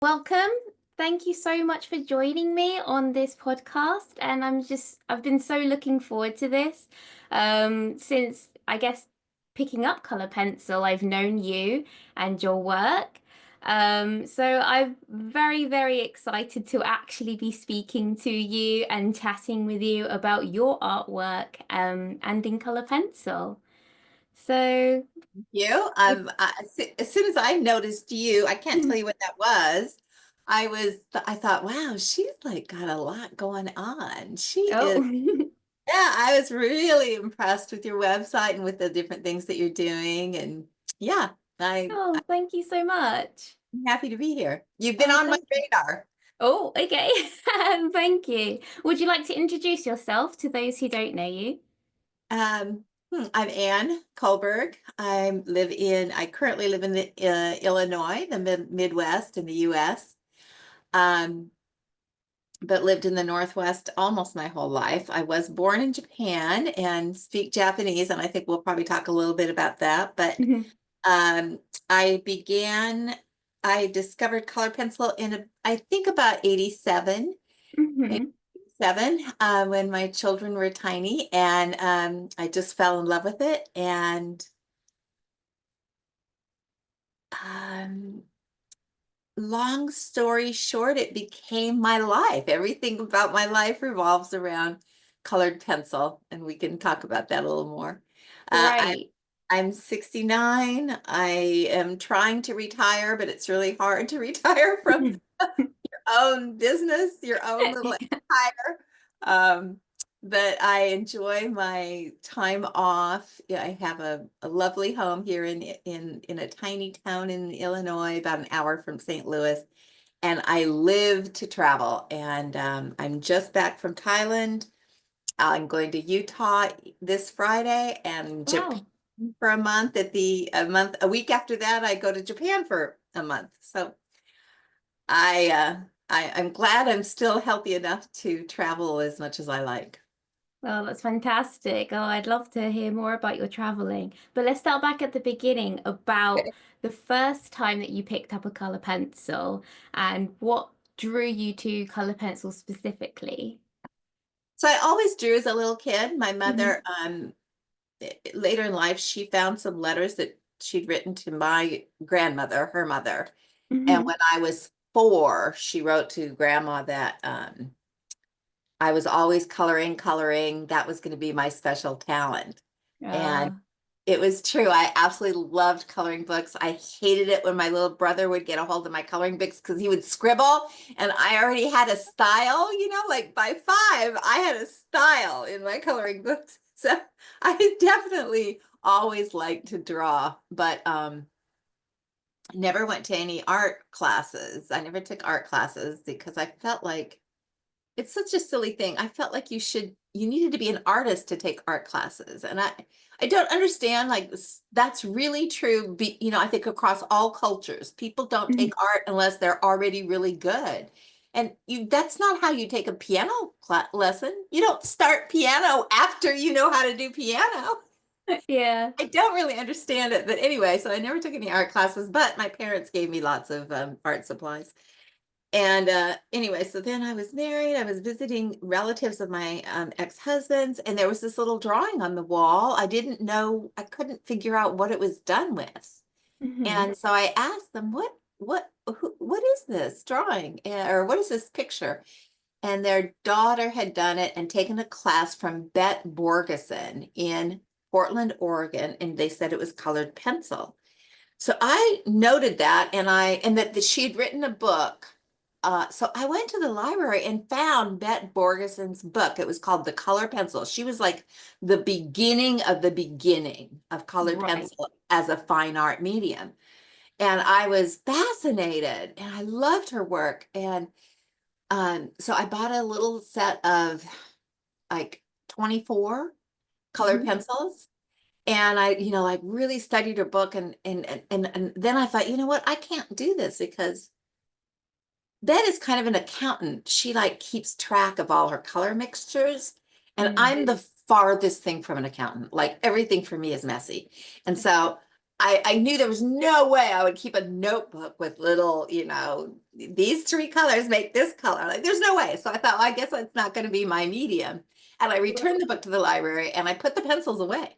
Welcome. Thank you so much for joining me on this podcast. And I've been so looking forward to this. Since I guess picking up color pencil, I've known you and your work. So I'm very, very excited to actually be speaking to you and chatting with you about your artwork, and in color pencil. So, As soon as I noticed you, I can't tell you what that was. I thought, wow, she's like got a lot going on. She is, oh, yeah, I was really impressed with your website and with the different things that you're doing. And yeah, oh, thank you so much. I'm happy to be here. You've been Oh, on my thank you. radar. Oh, okay. Thank you. Would you like to introduce yourself to those who don't know you? I'm Ann Kullberg. I currently live in Illinois, the Midwest in the US. Um, but lived in the Northwest almost my whole life. I was born in Japan and speak Japanese, and I think we'll probably talk a little bit about that. But Hmm. um, I discovered color pencil I think about 87, maybe Hmm. 7, when my children were tiny, and I just fell in love with it. And um, long story short, it became my life. Everything about my life revolves around colored pencil, and we can talk about that a little more. Uh, I'm Great. I'm 69. I am trying to retire, but it's really hard to retire from your own business, your own little empire. Um, but I enjoy my time off. Yeah, I have a lovely home here in a tiny town in Illinois, about an hour from St. Louis, and I live to travel. And I'm just back from Thailand. I'm going to Utah this Friday and Japan Wow. for a month. A week after that, I go to Japan for a month. So I'm glad I'm still healthy enough to travel as much as I like. Well, that's fantastic. Oh, I'd love to hear more about your traveling. But let's start back at the beginning about the first time that you picked up a color pencil and what drew you to color pencil specifically. So I always drew as a little kid. My Hmm. mother, later in life, she found some letters that she'd written to my grandmother, her mother. And Hmm. when I was 4, she wrote to grandma that I was always coloring. That was going to be my special talent. And Uh, it was true. I absolutely loved coloring books. I hated it when my little brother would get a hold of my coloring books because he would scribble, and I already had a style, like by 5, I had a style in my coloring books. So I definitely always liked to draw, but never went to any art classes. I never took art classes because I felt like it's such a silly thing. I felt like you needed to be an artist to take art classes. And I don't understand, like that's really true. I think across all cultures, people don't mhm. take art unless they're already really good. And that's not how you take a piano lesson. You don't start piano after you know how to do piano. Yeah. I don't really understand it, but anyway, so I never took any art classes, but my parents gave me lots of art supplies. And anyway, so then I was married. I was visiting relatives of my ex-husband's, and there was this little drawing on the wall. I didn't know, I couldn't figure out what it was done with. Hmm. And so I asked them, what is this drawing? Or what is this picture? And their daughter had done it and taken a class from Bet Borgeson in Portland, Oregon, and they said it was colored pencil. So I noted that, and that she had written a book. So I went to the library and found Bet Borgeson's book. It was called The Color Pencil. She was like the beginning of colored Right. pencil as a fine art medium. And I was fascinated and I loved her work. And so I bought a little set of like 24 colored Hmm. pencils, and I, like really studied her book, and then I thought, you know what, I can't do this because Bet is kind of an accountant. She like keeps track of all her color mixtures, and Mm. I'm the farthest thing from an accountant. Like everything for me is messy. And so I knew there was no way I would keep a notebook with little, these three colors make this color. Like, there's no way. So I thought, well, I guess that's not going to be my medium. And I returned the book to the library and I put the pencils away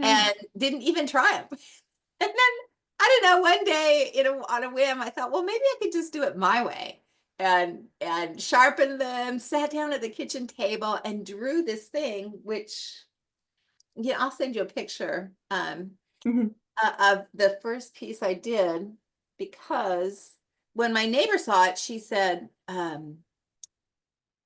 Mm. and didn't even try them. And then I don't know, one day, on a whim, I thought, well, maybe I could just do it my way and sharpened them, sat down at the kitchen table and drew this thing, which, I'll send you a picture. Mhm. Of the first piece I did, because when my neighbor saw it, she said,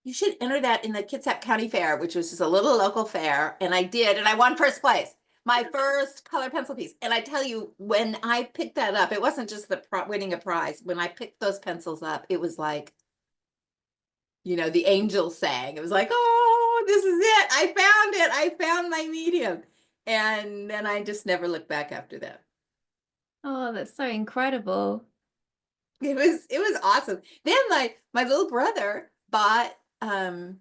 you should enter that in the Kitsap County Fair, which was just a little local fair. And I did, and I won first place, my first color pencil piece. And I tell you, when I picked that up, it wasn't just the winning a prize. When I picked those pencils up, it was like, the angels sang. It was like, oh, this is it. I found it. I found my medium. And then I just never looked back after that. Oh, that's so incredible. It was awesome. Then my little brother bought oh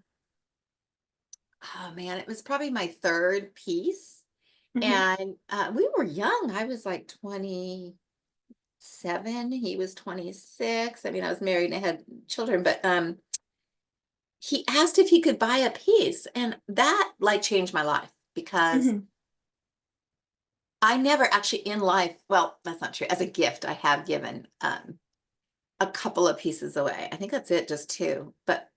man, it was probably my third piece. Mhm. And we were young. I was like 27, he was 26. I mean, I was married and I had children, but he asked if he could buy a piece, and that like changed my life because Mhm. I never actually in life, well, that's not true. As a gift, I have given a couple of pieces away. I think that's it, just two. But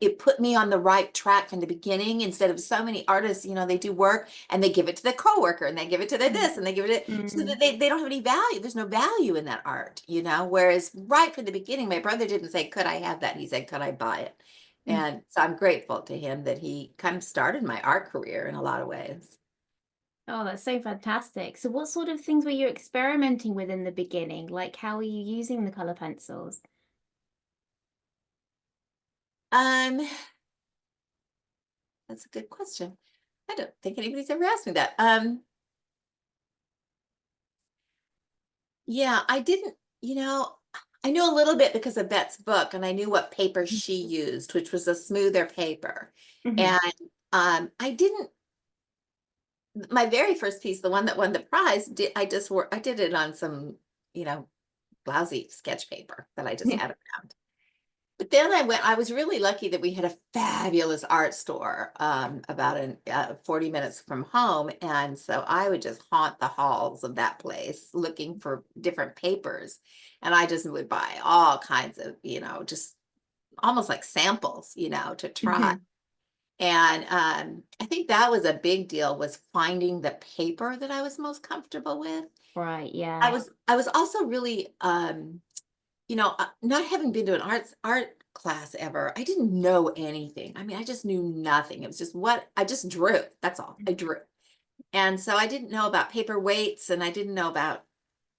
it put me on the right track from the beginning. Instead of so many artists, they do work and they give it to the coworker and they give it to the this and they give it so that Mm. they don't have any value. There's no value in that art. Whereas right from the beginning, my brother didn't say, could I have that? He said, could I buy it? Mm. And so I'm grateful to him that he kind of started my art career in a lot of ways. Oh, that's so fantastic. So what sort of things were you experimenting with in the beginning? Like how are you using the color pencils? Um, that's a good question. I don't think anybody's ever asked me that. Yeah, I didn't, I knew a little bit because of Bet's book, and I knew what paper she used, which was a smoother paper. Mhm. And I didn't, my very first piece, the one that won the prize, I did it on some, you know, lousy sketch paper that I just Yeah. had around. But then I was really lucky that we had a fabulous art store about 40 minutes from home. And so I would just haunt the halls of that place looking for different papers. And I just would buy all kinds of, just almost like samples, to try. Mhm. And I think that was a big deal, was finding the paper that I was most comfortable with. Right, I yeah. was I was also really not having been to an art class ever, I didn't know anything. I mean, I just knew nothing. It was just what I just drew. That's all. I drew. And so I didn't know about paper weights and I didn't know about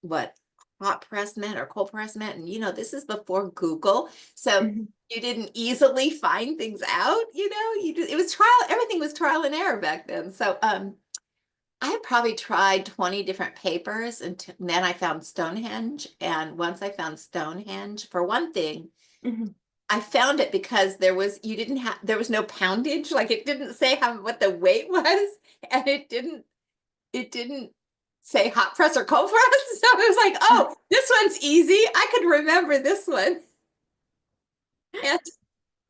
what hot press meant or cold press meant. And this is before Google. So Mhm. you didn't easily find things out, it was everything was trial and error back then. So I probably tried 20 different papers and then I found Stonehenge. And once I found Stonehenge, for one thing, Mhm. I found it because there was no poundage, like it didn't say what the weight was, and it didn't say hot press or cold press. So it was like, oh, this one's easy. I could remember this one. And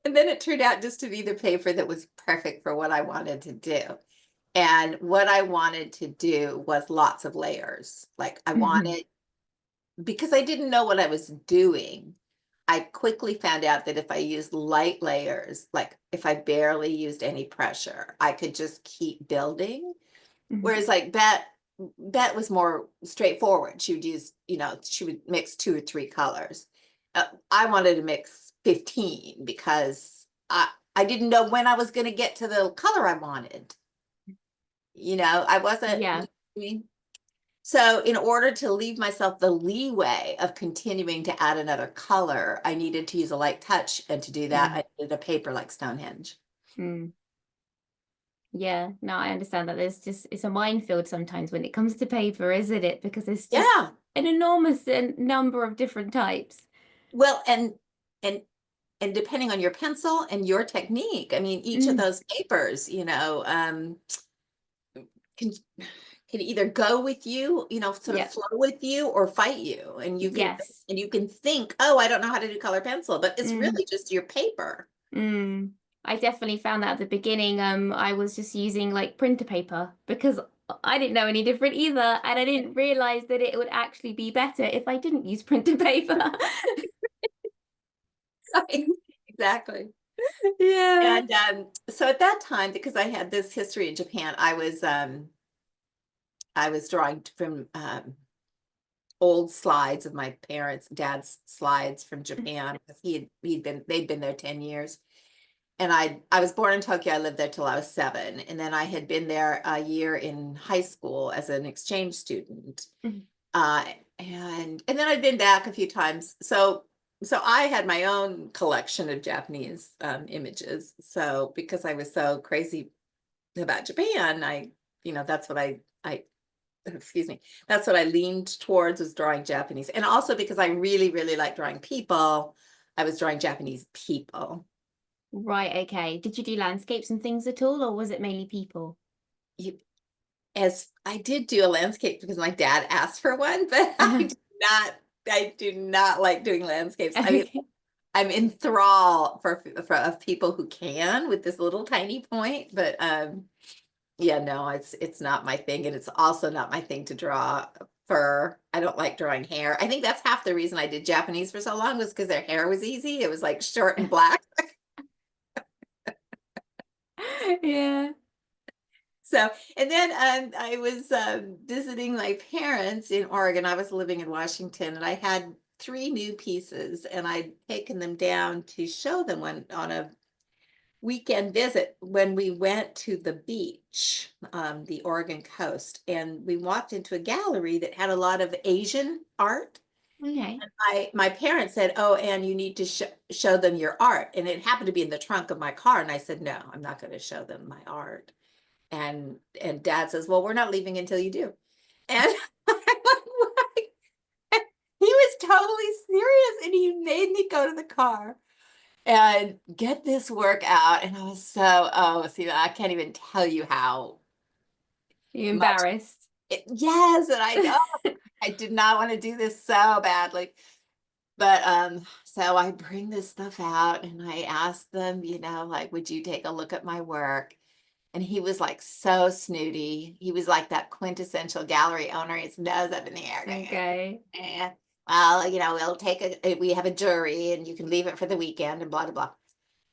and then it turned out just to be the paper that was perfect for what I wanted to do. And what I wanted to do was lots of layers. Like I Mhm. wanted, because I didn't know what I was doing, I quickly found out that if I used light layers, like if I barely used any pressure, I could just keep building. Mhm. Whereas like Bet was more straightforward. She would mix 2 or 3 colors. I wanted to mix 15 because I didn't know when I was going to get to the color I wanted. I wasn't. Yeah. So in order to leave myself the leeway of continuing to add another color, I needed to use a light touch. And to do that, Mm. I needed a paper like Stonehenge. Mm. Yeah, no, I understand that it's a minefield sometimes when it comes to paper, isn't it? Because there's just Yeah. an enormous number of different types. Well, and and depending on your pencil and your technique, I mean, each of Mm. those papers, can can either go with you, sort of Yeah. flow with you or fight you. Yes. And you can think, oh, I don't know how to do color pencil, but it's Mm. really just your paper. Mm. I definitely found that at the beginning. I was just using like printer paper because I didn't know any different either, and I didn't realize that it would actually be better if I didn't use printer paper. Right. Exactly. Yeah. And so at that time, because I had this history in Japan, I was drawing from old slides of my parents' dad's slides from Japan because they'd been there 10 years. And I was born in Tokyo. I lived there till I was 7. And then I had been there a year in high school as an exchange student. Mm. Uh, and then I'd been back a few times. So I had my own collection of Japanese images. So because I was so crazy about Japan, that's what I excuse me, that's what I leaned towards, was drawing Japanese. And also because I really, really like drawing people, I was drawing Japanese people. Right, okay. Did you do landscapes and things at all, or was it mainly people? You, as I did do a landscape because my dad asked for one, but I do not like doing landscapes. I mean, Okay. I'm in thrall of people who can with this little tiny point, but yeah, no, it's not my thing, and it's also not my thing to draw fur. I don't like drawing hair. I think that's half the reason I did Japanese for so long, was because their hair was easy. It was like short and black. Yeah. So, and then I was visiting my parents in Oregon. I was living in Washington, and I had 3 new pieces, and I'd taken them down to show them on a weekend visit when we went to the beach, the Oregon coast, and we walked into a gallery that had a lot of Asian art. Okay. My parents said, "Oh, Anne, you need to show them your art," and it happened to be in the trunk of my car. And I said, "No, I'm not going to show them my art." And Dad says, "Well, we're not leaving until you do." And I'm like, "What?" He was totally serious, and he made me go to the car and get this work out. And I was see, I can't even tell you how You much embarrassed? yes, and I know I did not want to do this so badly. But so I bring this stuff out and I asked them, like, would you take a look at my work? And he was like so snooty. He was like that quintessential gallery owner, his nose up in the air, going, Okay. well, we'll we have a jury and you can leave it for the weekend and blah, blah, blah.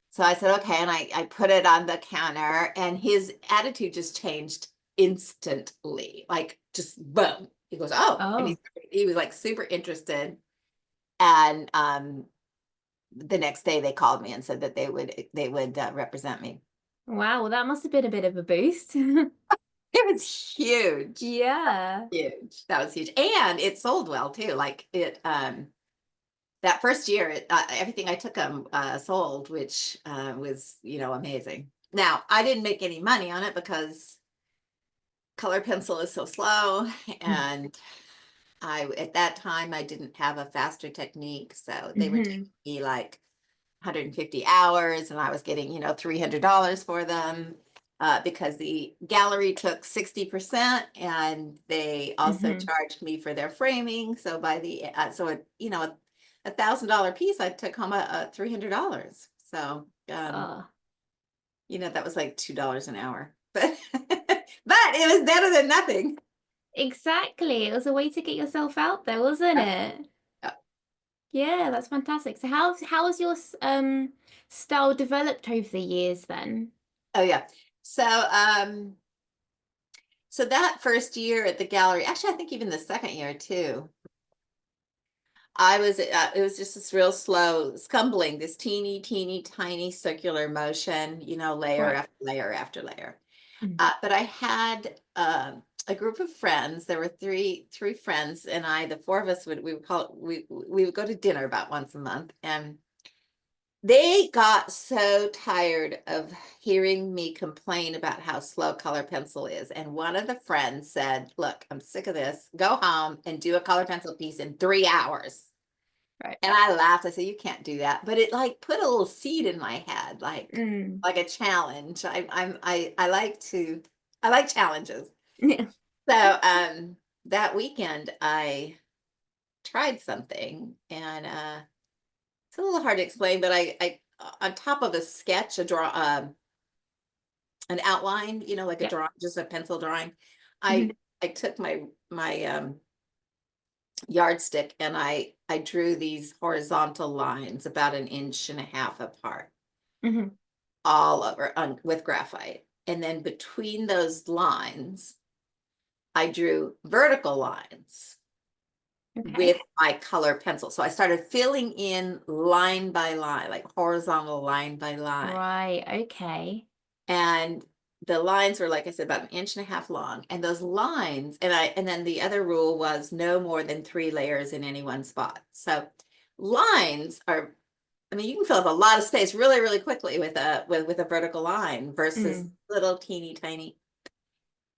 So I said, okay. And I put it on the counter, and his attitude just changed instantly. Like just boom. He goes, oh, and Oh, he was like super interested. And the next day they called me and said that they would represent me. wow. Well, that must have been a bit of a boost. It was huge. Yeah. Huge. That was huge. And it sold well too. Like that first year, everything I took sold, which was, amazing. Now, I didn't make any money on it because color pencil is so slow. And at that time, I didn't have a faster technique. So they were taking Hmm. me like 150 hours, and I was getting, $300 for them. Because the gallery took 60%, and they also Hmm. charged me for their framing. So $1,000 piece, I took home a $300. So, Oh, that was like $2 an hour, but but it was better than nothing. exactly. It was a way to get yourself out there, wasn't Yeah, it? yeah. Yeah, that's fantastic. So how has your style developed over the years then? Oh yeah. So so that first year at the gallery, actually, I think even the second year too, it was just this real slow scumbling, this teeny, teeny, tiny circular motion, layer Right. after layer after layer. Mm. But I had a group of friends. There were three friends, and the 4 of us we would go to dinner about once a month, and they got so tired of hearing me complain about how slow color pencil is. And one of the friends said, "Look, I'm sick of this. Go home and do a color pencil piece in 3 hours." Right. And I laughed. I said, "You can't do that." But it like put a little seed in my head, Mm. like a challenge. I like challenges. Yeah. So that weekend I tried something, and it's a little hard to explain, but I on top of a sketch, a draw, an outline, like a Yep. draw, just a pencil drawing. I Hmm. I took my yardstick, and I drew these horizontal lines about an inch and a half apart, Hmm. all over with graphite. And then between those lines, I drew vertical lines Okay. with my color pencil. So I started filling in line by line, like horizontal line by line. Right. Okay. And the lines were, like I said, about an inch and a half long. And those lines, and then the other rule was no more than 3 layers in any one spot. So lines are, I mean, you can fill up a lot of space really, really quickly with a vertical line versus Mm. little teeny tiny.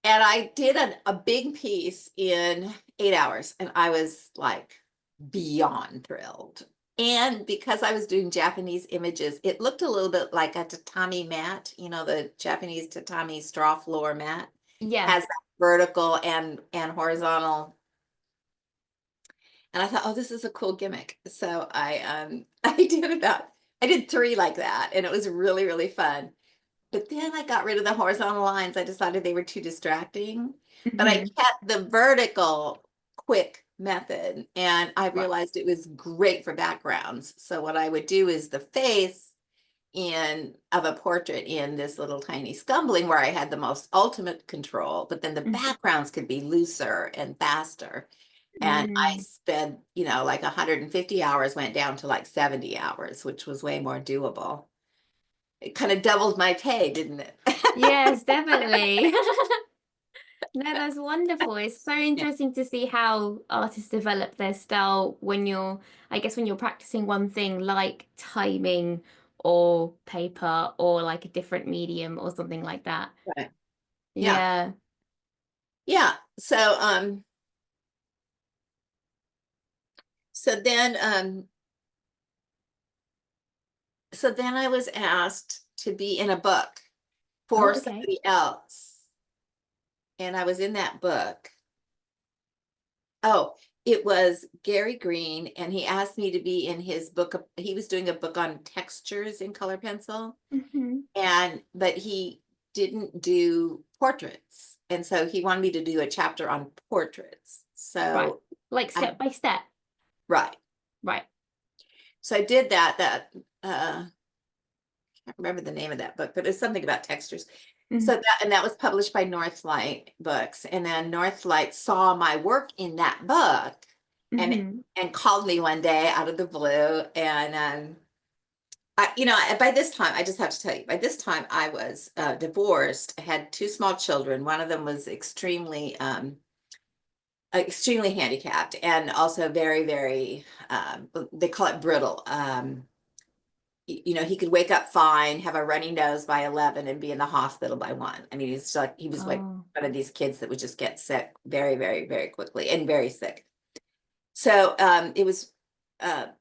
And I did a big piece in 8 hours, and I was like beyond thrilled. And because I was doing Japanese images, it looked a little bit like a tatami mat, the Japanese tatami straw floor mat Yeah. has that vertical and horizontal. And I thought, oh, this is a cool gimmick. So I did 3 like that, and it was really, really fun. But then I got rid of the horizontal lines. I decided they were too distracting. But I Hmm. kept the vertical quick method, and I Right. realized it was great for backgrounds. So what I would do is the face in of a portrait in this little tiny scumbling where I had the most ultimate control, but then the backgrounds could be looser and faster. And I Mm. spent, like 150 hours, went down to like 70 hours, which was way more doable. It kind of doubled my pay, didn't it? Yes, definitely. No, that's wonderful. It's so Yeah, interesting to see how artists develop their style when I guess when you're practicing one thing like timing or paper or like a different medium or something like that. right. Yeah. Yeah. Yeah. So then I was asked to be in a book for Oh, okay. somebody else. And I was in that book. Oh, it was Gary Green, and he asked me to be in his book. He was doing a book on textures in color pencil, Hmm. but he didn't do portraits. And so he wanted me to do a chapter on portraits. Right. So Like I, step by step. right. Right. So I did uh can't remember the name of that book, but it's something about textures. So Hmm. that was published by Northlight Books. And then Northlight saw my work in that book and Hmm. and called me one day out of the blue. And by this time, I just have to tell you, by this time I was divorced. I had 2 small children. One of them was extremely handicapped, and also very, very, they call it brittle. He could wake up fine, have a runny nose by 11 and be in the hospital by 1. I mean, he was like Oh. one of these kids that would just get sick very, very, very quickly, and very sick. So it was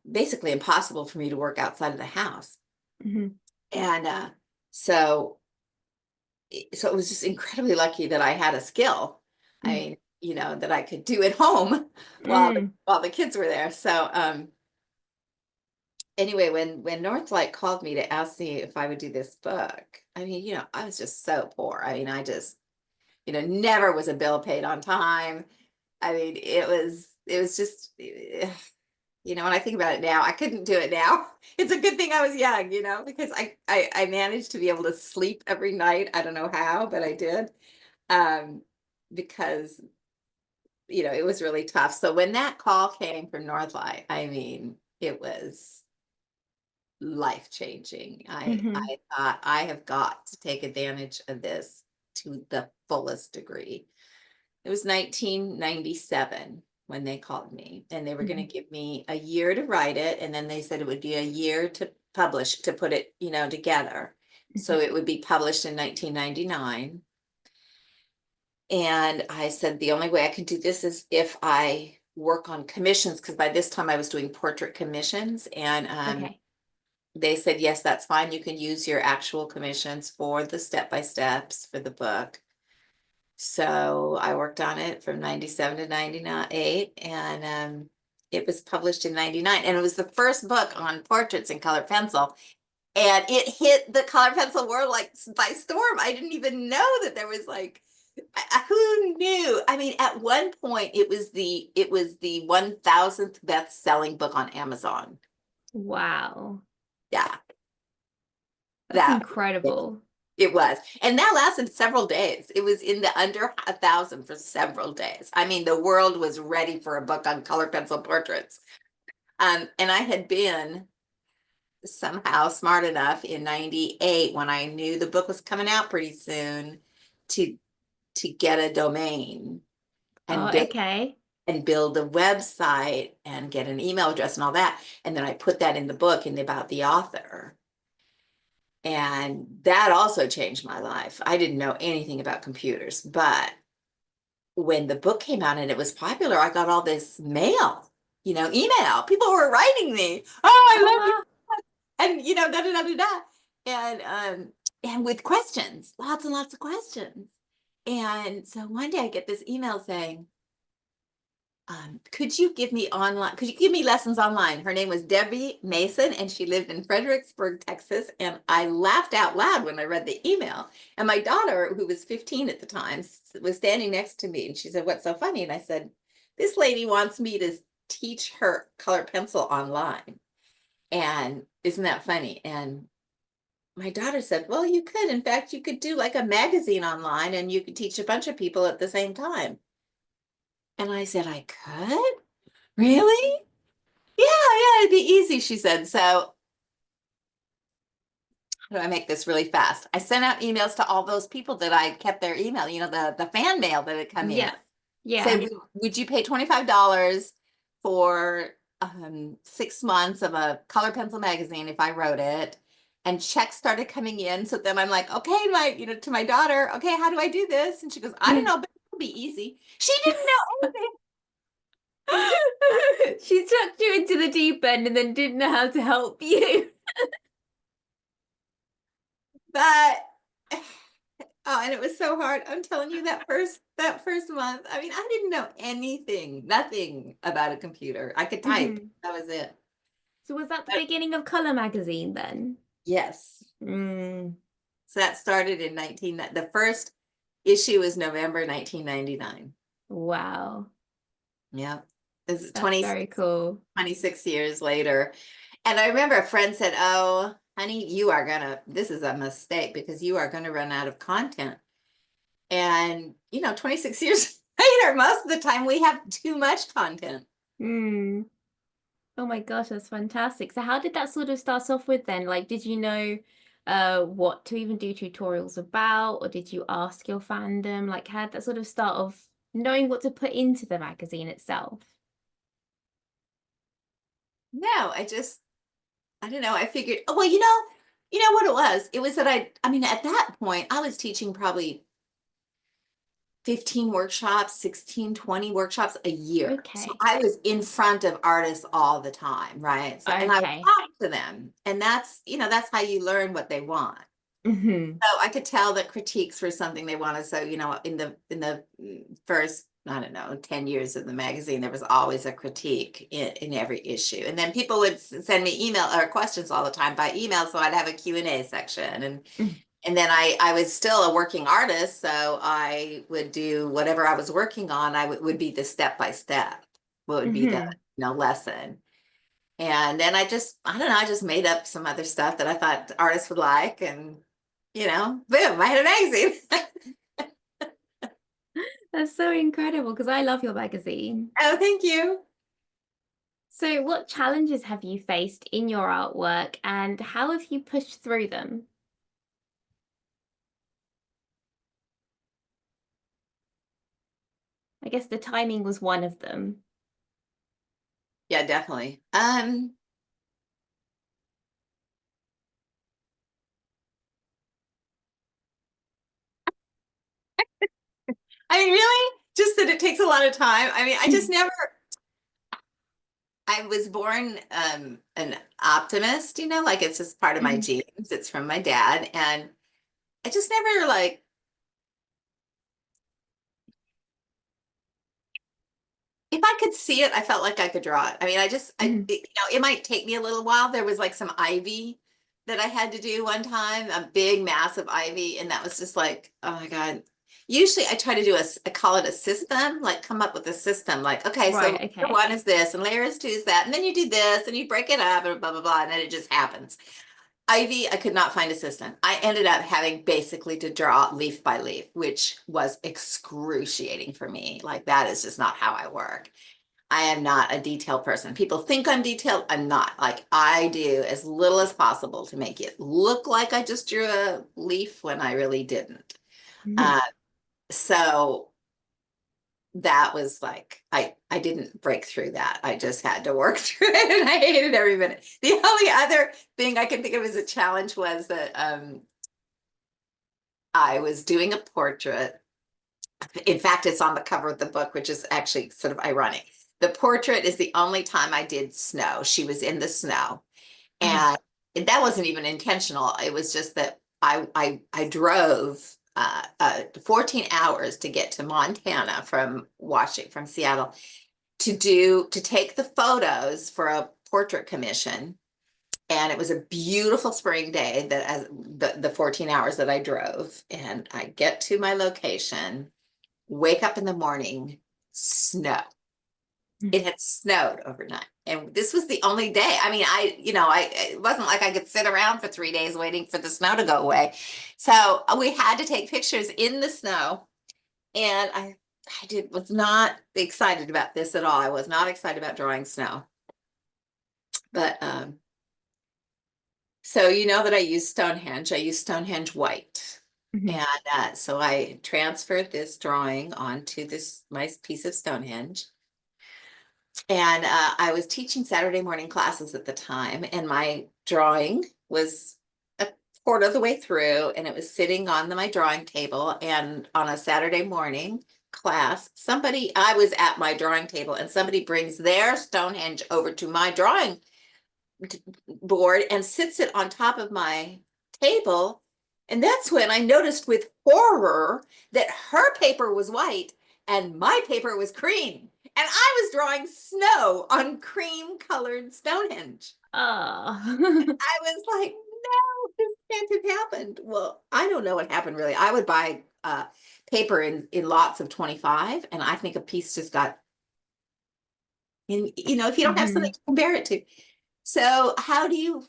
basically impossible for me to work outside of the house. Hmm. And so it was just incredibly lucky that I had a skill. I Mm. mean, that I could do at home Mm. while the kids were there. So anyway, when Northlight called me to ask me if I would do this book, I mean, I was just so poor. I mean, I just, never was a bill paid on time. I mean, it was just, when I think about it now, I couldn't do it now. It's a good thing I was young, because I managed to be able to sleep every night. I don't know how, but I did. Um, because, it was really tough. So when that call came from Northlight, I mean, it was life changing. Hmm. I thought I have got to take advantage of this to the fullest degree. It was 1997 when they called me, and they were going Hmm. to give me a year to write it, and then they said it would be a year to publish, to put it, together. So Hmm. it would be published in 1999. And I said the only way I can do this is if I work on commissions, because by this time I was doing portrait commissions, and Okay. they said, yes, that's fine. You can use your actual commissions for the step-by-steps for the book. So I worked on it from 97 to 98, and it was published in 99. And it was the first book on portraits in color pencil. And it hit the color pencil world like by storm. I didn't even know that there was like, who knew? I mean, at one point it was the 1000th best-selling book on Amazon. Wow. Yeah, That's that incredible. it was. And that lasted several days. It was in the under 1,000 for several days. I mean, the world was ready for a book on color pencil portraits. And I had been somehow smart enough in 98 when I knew the book was coming out pretty soon to get a domain Oh, and okay. build a website and get an email address and all that. And then I put that in the book and about the author. And that also changed my life. I didn't know anything about computers, but when the book came out and it was popular, I got all this mail, email. People were writing me, "Oh, I Oh, love you," wow. and da da da da da, and with questions, lots and lots of questions. And so one day I get this email saying, could you give me lessons online? Her name was Debbie Mason, and she lived in Fredericksburg, Texas. And I laughed out loud when I read the email. And my daughter, who was 15 at the time, was standing next to me, and she said, "What's so funny?" And I said, "This lady wants me to teach her color pencil online. And isn't that funny?" And my daughter said, "Well, you could. In fact, you could do like a magazine online, and you could teach a bunch of people at the same time." And I said, "I could? Really?" "Yeah, yeah, it'd be easy," she said. So how do I make this really fast? I sent out emails to all those people that I kept their email, the fan mail that had come in. Yeah. Say, Yeah. would you pay $25 for 6 months of a color pencil magazine if I wrote it? And checks started coming in. So then I'm like, okay, to my daughter, okay, how do I do this? And she goes, "I don't know, but it'll be easy." She didn't know anything. She chucked you into the deep end and then didn't know how to help you. But oh, and it was so hard. I'm telling you, that first month. I mean, I didn't know anything, nothing about a computer. I could type. Mhm. That was it. So was that the But beginning of Color Magazine then? yes. Mm, So that started in the first issue was November 1999. wow. Yeah. This is That's 20 very cool. 26 years later. And I remember a friend said, "Oh, honey, this is a mistake because you are gonna run out of content." And 26 years later, most of the time we have too much content. Mm. Oh my gosh, that's fantastic. So how did that sort of start off with then? Like, did you know what to even do tutorials about, or did you ask your fandom? Like, how did that sort of start of knowing what to put into the magazine itself? No, I don't know. I figured, oh, well, you know what it was? It was that I mean, at that point, I was teaching probably 15 workshops, 16, 20 workshops a year. So Okay. I was in front of artists all the time, right? So, and I would Okay. talk to them, and that's how you learn what they want. Hmm. So I could tell that critiques were something they wanted. So, in the first, I don't know, 10 years of the magazine, there was always a critique in every issue. And then people would send me email or questions all the time by email. So I'd have a Q&A section. And then I was still a working artist. So I would do whatever I was working on. I would be the step by step, what would be the, Hmm. lesson. And then I don't know, I just made up some other stuff that I thought artists would like. And, boom, I had a magazine. That's so incredible because I love your magazine. Oh, thank you. So, what challenges have you faced in your artwork and how have you pushed through them? I guess the timing was one of them. Yeah, definitely. I mean, really, just that it takes a lot of time. I mean, I was born an optimist, like it's just part of my Mhm. genes. It's from my dad. And I just never like if I could see it, I felt like I could draw it. I mean, Mhm. it might take me a little while. There was like some ivy that I had to do one time, a big, massive ivy, and that was just like, oh my God. Usually I try to do I call it a system, like come up with a system, like, okay, so Right, layer okay. one is this, and layer two is that, and then you do this, and you break it up, and blah, blah, blah, and then it just happens. Ivy, I could not find a system. I ended up having basically to draw leaf by leaf, which was excruciating for me. Like that is just not how I work. I am not a detailed person. People think I'm detailed. I'm not. Like I do as little as possible to make it look like I just drew a leaf when I really didn't. Mhm. Uh, so that was like I didn't break through that. I just had to work through it, and I hated every minute. The only other thing I can think of as a challenge was that I was doing a portrait. In fact, it's on the cover of the book, which is actually sort of ironic. The portrait is the only time I did snow. She was in the snow. Uh-huh. And that wasn't even intentional. It was just that I drove 14 hours to get to Montana from Washington, from Seattle, to take the photos for a portrait commission. And it was a beautiful spring day that as the 14 hours that I drove. And I get to my location, wake up in the morning, snow. It had snowed overnight. And this was the only day. I mean, it wasn't like I could sit around for 3 days waiting for the snow to go away. So we had to take pictures in the snow. And was not excited about this at all. I was not excited about drawing snow. But so you know that I use Stonehenge. I use Stonehenge white. Mhm. And so I transferred this drawing onto this nice piece of Stonehenge. And I was teaching Saturday morning classes at the time, and my drawing was a quarter of the way through, and it was sitting on my drawing table. And on a Saturday morning class, I was at my drawing table, and somebody brings their Stonehenge over to my drawing board and sits it on top of my table. And that's when I noticed with horror that her paper was white and my paper was cream. And I was drawing snow on cream colored Stonehenge. Oh. I was like, no, this can't have happened. Well, I don't know what happened really. I would buy paper in lots of 25, and I think a piece just got in, if you don't have something Mhm. to compare it to. So how do you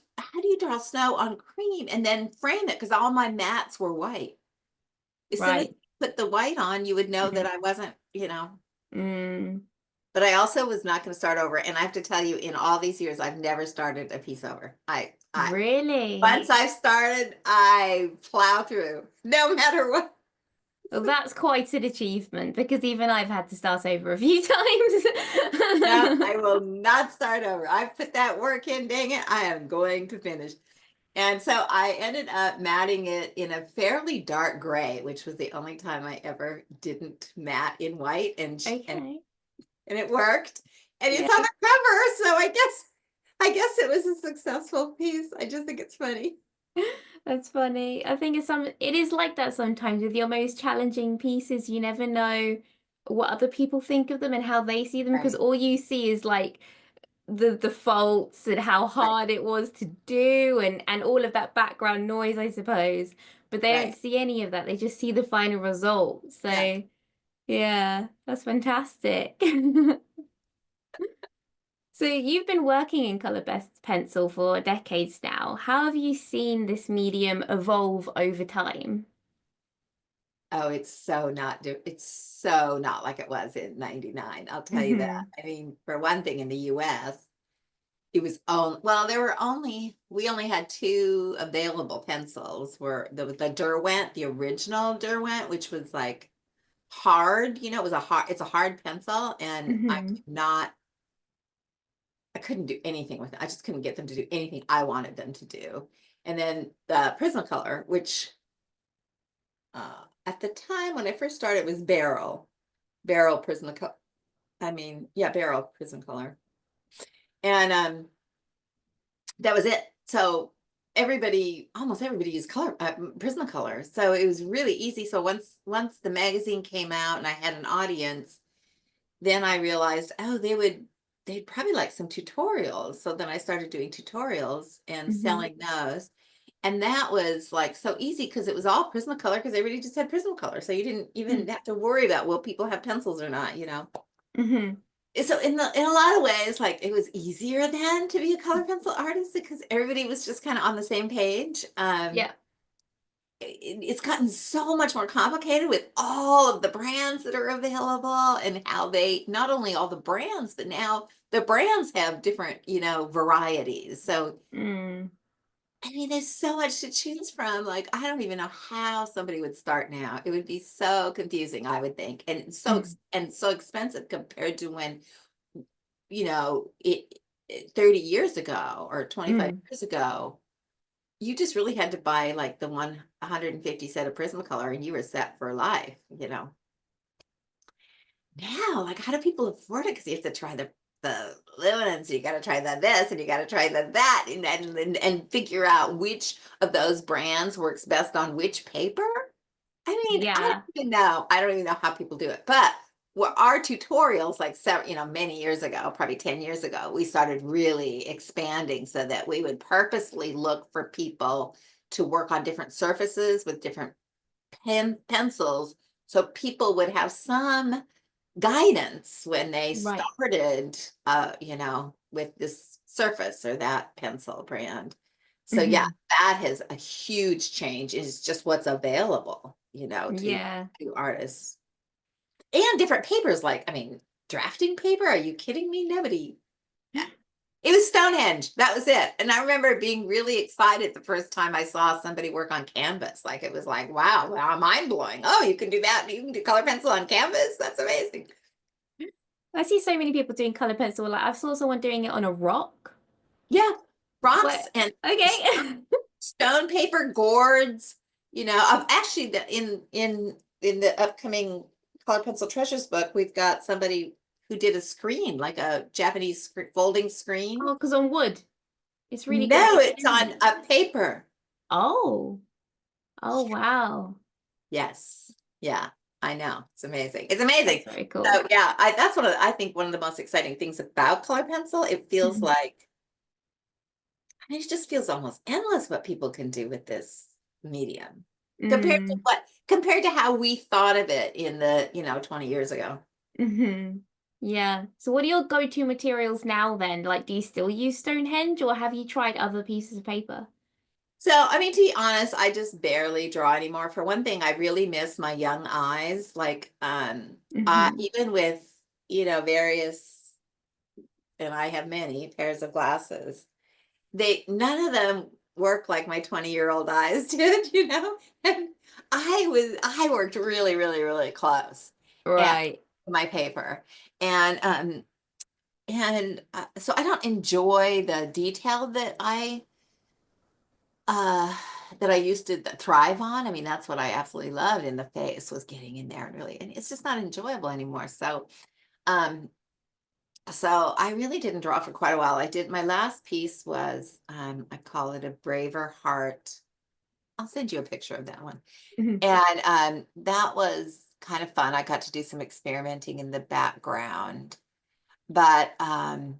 draw snow on cream and then frame it? Because all my mats were white. As soon as Right. you put the white on, you would know that Mhm. I wasn't, Mm. but I also was not going to start over. And I have to tell you, in all these years, I've never started a piece over. I Really? once I've started, I plow through, no matter what. Well, that's quite an achievement because even I've had to start over a few No, times. I will not start over. I've put that work in, dang it, I am going to finish. And so I ended up matting it in a fairly dark gray, which was the only time I ever didn't matte in white, Okay. and it worked. And it's Yeah. on the cover, so I guess it was a successful piece. I just think it's funny. That's funny. I think it is like that sometimes with your most challenging pieces. You never know what other people think of them and how they see them because Right, all you see is like the faults and how right, hard it was to do and all of that background noise, I suppose. But they don't right. see any of that. They just see the final result. Yeah. So yeah, that's fantastic. So you've been working in color best pencil for decades now. How have you seen this medium evolve over time? Oh, it's so not like it was in 99. I'll tell you that. Hmm. I mean, for one thing, in the US, it was only, well, we only had two available pencils, were the Derwent, the original Derwent, which was like hard, it's a hard pencil, and Hmm. I couldn't do anything with it. I just couldn't get them to do anything I wanted them to do. And then the Prismacolor, which at the time when I first started was Barrel Prismacolor. I mean, yeah, Barrel Prismacolor. And that was it. So almost everybody used Prismacolor. So it was really easy. So once the magazine came out and I had an audience, then I realized, oh, they'd probably like some tutorials. So then I started doing tutorials and Hmm. selling those. And that was like so easy because it was all Prismacolor because everybody just had Prismacolor. So you didn't even have to worry about, will people have pencils or not, you know? Hmm. So in a lot of ways, like it was easier then to be a color pencil artist because everybody was just kind of on the same page. Yeah. It's gotten so much more complicated with all of the brands that are available and how they, not only all the brands, but now the brands have different, you know, varieties. So, Mm. I mean, there's so much to choose from. Like, I don't even know how somebody would start now. It would be so confusing, I would think, and Mm. so expensive compared to when, you know, 30 years ago or 25 Mm. years ago, you just really had to buy like the 150 set of Prismacolor and you were set for life, you know. Now, like, how do people afford it? Because you have to try the luminance, you got to try the this, and you got to try the that, and figure out which of those brands works best on which paper. I mean, I don't Yeah. even know. I don't even know how people do it. But our tutorials, like you know, many years ago, probably 10 years ago, we started really expanding so that we would purposely look for people to work on different surfaces with different pencils. So people would have some guidance when they Right. started, you know, with this surface or that pencil brand. So yeah, Hmm. that has a huge change. Is just what's available, you know, Yeah. to artists and different papers. Like, I mean, drafting paper. Are you kidding me? Nobody. It was Stonehenge. That was it. And I remember being really excited the first time I saw somebody work on canvas. Like it was like, wow, mind blowing. Oh, you can do that. You can do color pencil on canvas. That's amazing. I see so many people doing color pencil. Like I saw someone doing it on a rock. Yeah, rocks What? and Okay. stone paper gourds. You know, I've actually in the upcoming Color Pencil Treasures book, we've got somebody who did a screen, like a Japanese folding screen. Oh, because on wood, it's really good No, looking, it's isn't on it? a paper. Oh. Oh, wow. Yes. Yeah, I know. It's amazing. It's amazing. That's very cool. So yeah, that's I think one of the most exciting things about color pencil. It feels Mhm. like, I mean, it just feels almost endless what people can do with this medium Mm. compared to how we thought of it in the, you know, 20 years ago. Hmm. Yeah. So what are your go-to materials now then? Like, do you still use Stonehenge or have you tried other pieces of paper? So, I mean, to be honest, I just barely draw anymore. For one thing, I really miss my young eyes. Like, Hmm. even with, you know, various, and I have many pairs of glasses, none of them work like my 20-year-old eyes did, you know? And I worked really, really, really close at Right. my paper. And so I don't enjoy the detail uh that I used to thrive on. I mean, that's what I absolutely loved in the face, was getting in there and really, and it's just not enjoyable anymore. Um so I really didn't draw for quite a while. I did, my last piece was, I call it a braver heart. I'll send you a picture of that one. Hmm. And that was kind of fun. I got to do some experimenting in the background. But about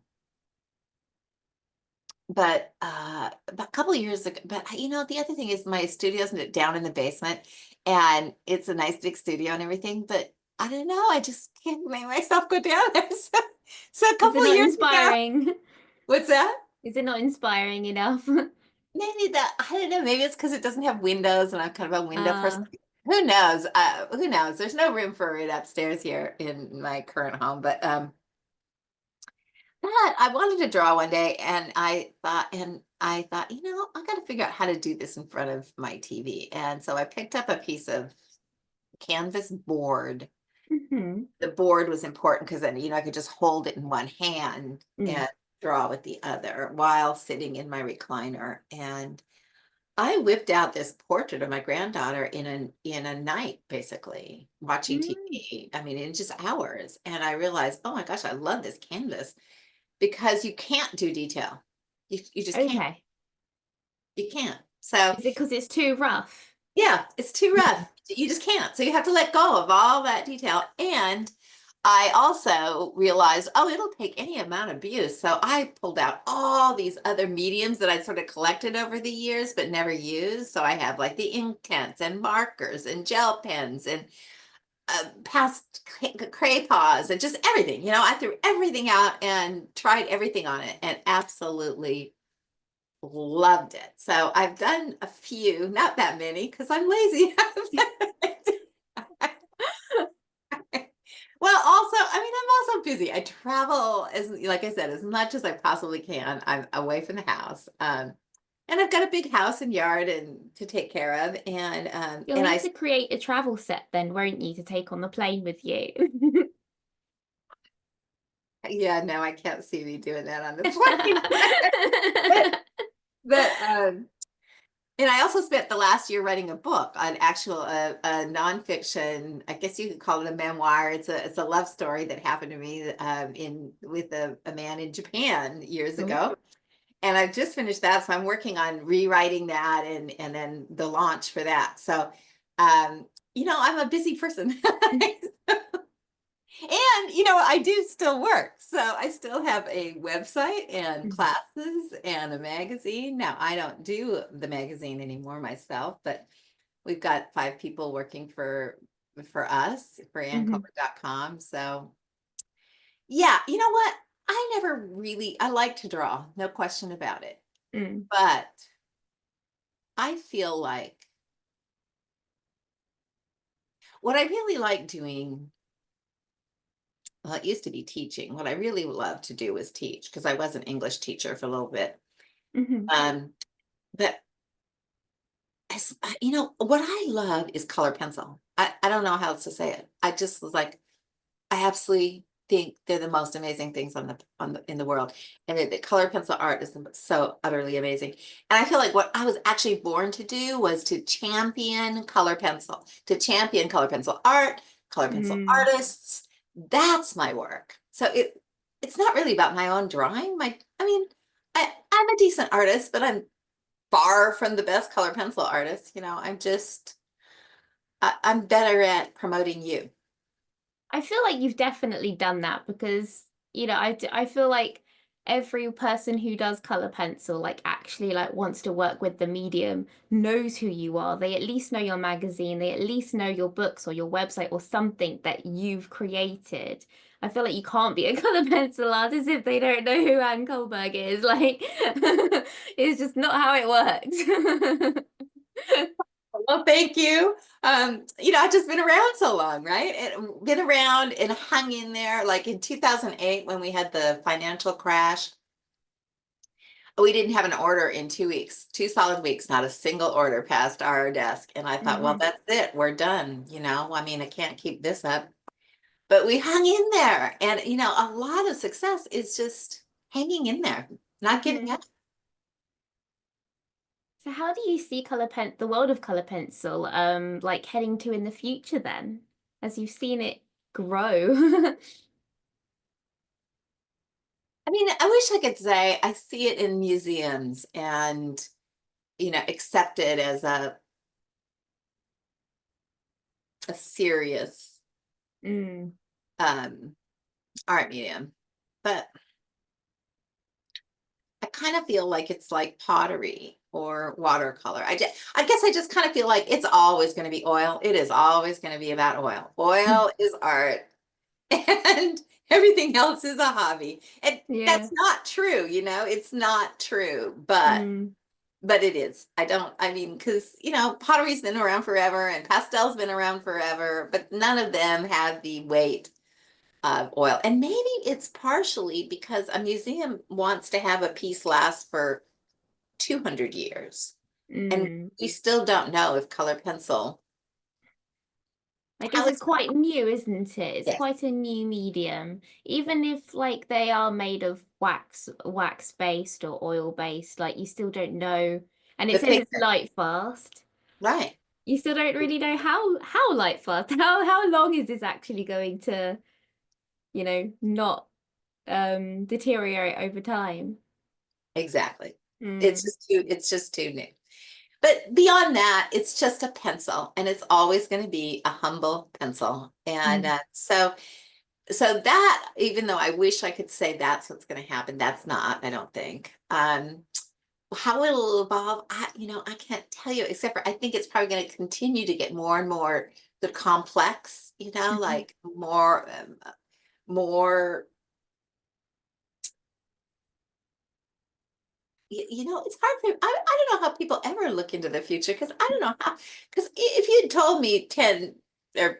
a couple of years ago, but you know, the other thing is my studio's down in the basement and it's a nice big studio and everything, but I don't know, I just can't make myself go down there. So a Is it couple of not years ago, inspiring? what's that? Is it not inspiring enough? Maybe that, I don't know, maybe it's because it doesn't have windows and I'm kind of a window person. Uh, Who knows? Who knows? There's no room for it upstairs here in my current home, but I wanted to draw one day and I thought, you know, I got to figure out how to do this in front of my TV. And so I picked up a piece of canvas board. hmm. The board was important because then, you know, I could just hold it in one hand Mm. and draw with the other while sitting in my recliner. And I whipped out this portrait of my granddaughter in a night, basically watching Mm. TV. I mean, in just hours. And I realized, oh my gosh, I love this canvas because you can't do detail. You just can't. Okay. You can't. So Is it because it's too rough? yeah, it's too Mm. rough. You just can't. So you have to let go of all that detail. And I also realized, oh, it'll take any amount of views. So I pulled out all these other mediums that I'd sort of collected over the years, but never used. So I have like the ink pens and markers and gel pens and past crayons and just everything. I threw everything out and tried everything on it and absolutely loved it. So I've done a few, not that many, because I'm lazy. Well, also, I mean, I'm also busy. I travel like I said, as much as I possibly can. I'm away from the house. And I've got a big house and yard and to take care of. You'll And need I, to create a travel set then, won't you, to take on the plane with you? yeah, no, I can't see me doing that on the plane. but, but and I also spent the last year writing a book, an actual a nonfiction. I guess you could call it a memoir. It's a love story that happened to me in with a man in Japan years Oh. ago. And I've just finished that, so I'm working on rewriting that and then the launch for that. So, I'm a busy person. And I do still work. So I still have a website and classes and a magazine. Now I don't do the magazine anymore myself, but we've got 5 people working for us for Mhm. annkullberg.com. So yeah, you know what? I like to draw, no question about it. Mm. But I feel like what I really like doing, well, it used to be teaching. What I really love to do was teach because I was an English teacher for a little bit. Mhm. Um, but what I love is color pencil. I don't know how else to say it. I just was like, I absolutely think they're the most amazing things in the world. And the color pencil art is so utterly amazing. And I feel like what I was actually born to do was to champion color pencil art, color pencil Mm. artists. That's my work. So it's not really about my own drawing. I mean, I'm a decent artist, but I'm far from the best color pencil artist. I'm better at promoting you. I feel like you've definitely done that because, I feel like every person who does color pencil, like actually like wants to work with the medium, knows who you are. They at least know your magazine, they at least know your books or your website or something that you've created. I feel like you can't be a color pencil artist if they don't know who Ann Kullberg is. Like, it's just not how it works. Well, thank you. I've just been around so long, right? And been around and hung in there. Like in 2008, when we had the financial crash, we didn't have an order in 2 weeks, 2 solid weeks, not a single order passed our desk. And I thought, well, Hmm. that's it. We're done. I mean, I can't keep this up. But we hung in there. And, a lot of success is just hanging in there, not giving Hmm. up. So how do you see the world of color pencil, like heading to in the future then, as you've seen it grow? I mean, I wish I could say I see it in museums and, accept it as a serious Mm. um, art medium. But I kind of feel like it's like pottery or watercolor. I guess I just kind of feel like it's always going to be oil. It is always going to be about oil. Oil is art and everything else is a hobby. And Yeah. that's not true, it's not true, but Mm. it is. I mean, because, pottery's been around forever and pastel's been around forever, but none of them have the weight of oil. And maybe it's partially because a museum wants to have a piece last for 200 years. And Mm. we still don't know if color pencil, I how guess it's it's, quite new, isn't it? It's yes, quite a new medium. Even if like they are made of wax based or oil based, like you still don't know. And the it says it's picture, light fast. right? You still don't really know how light fast. How long is this actually going to, not deteriorate over time? Exactly. Mm. It's just too new. But beyond that, it's just a pencil and it's always going to be a humble pencil. And Mm. so that, even though I wish I could say that's what's going to happen, that's not, I don't think. How it'll evolve, I can't tell you, except for I think it's probably going to continue to get more and more the complex, Mhm. like more, it's hard for, I don't know how people ever look into the future, because I don't know how, because if you'd told me 10 or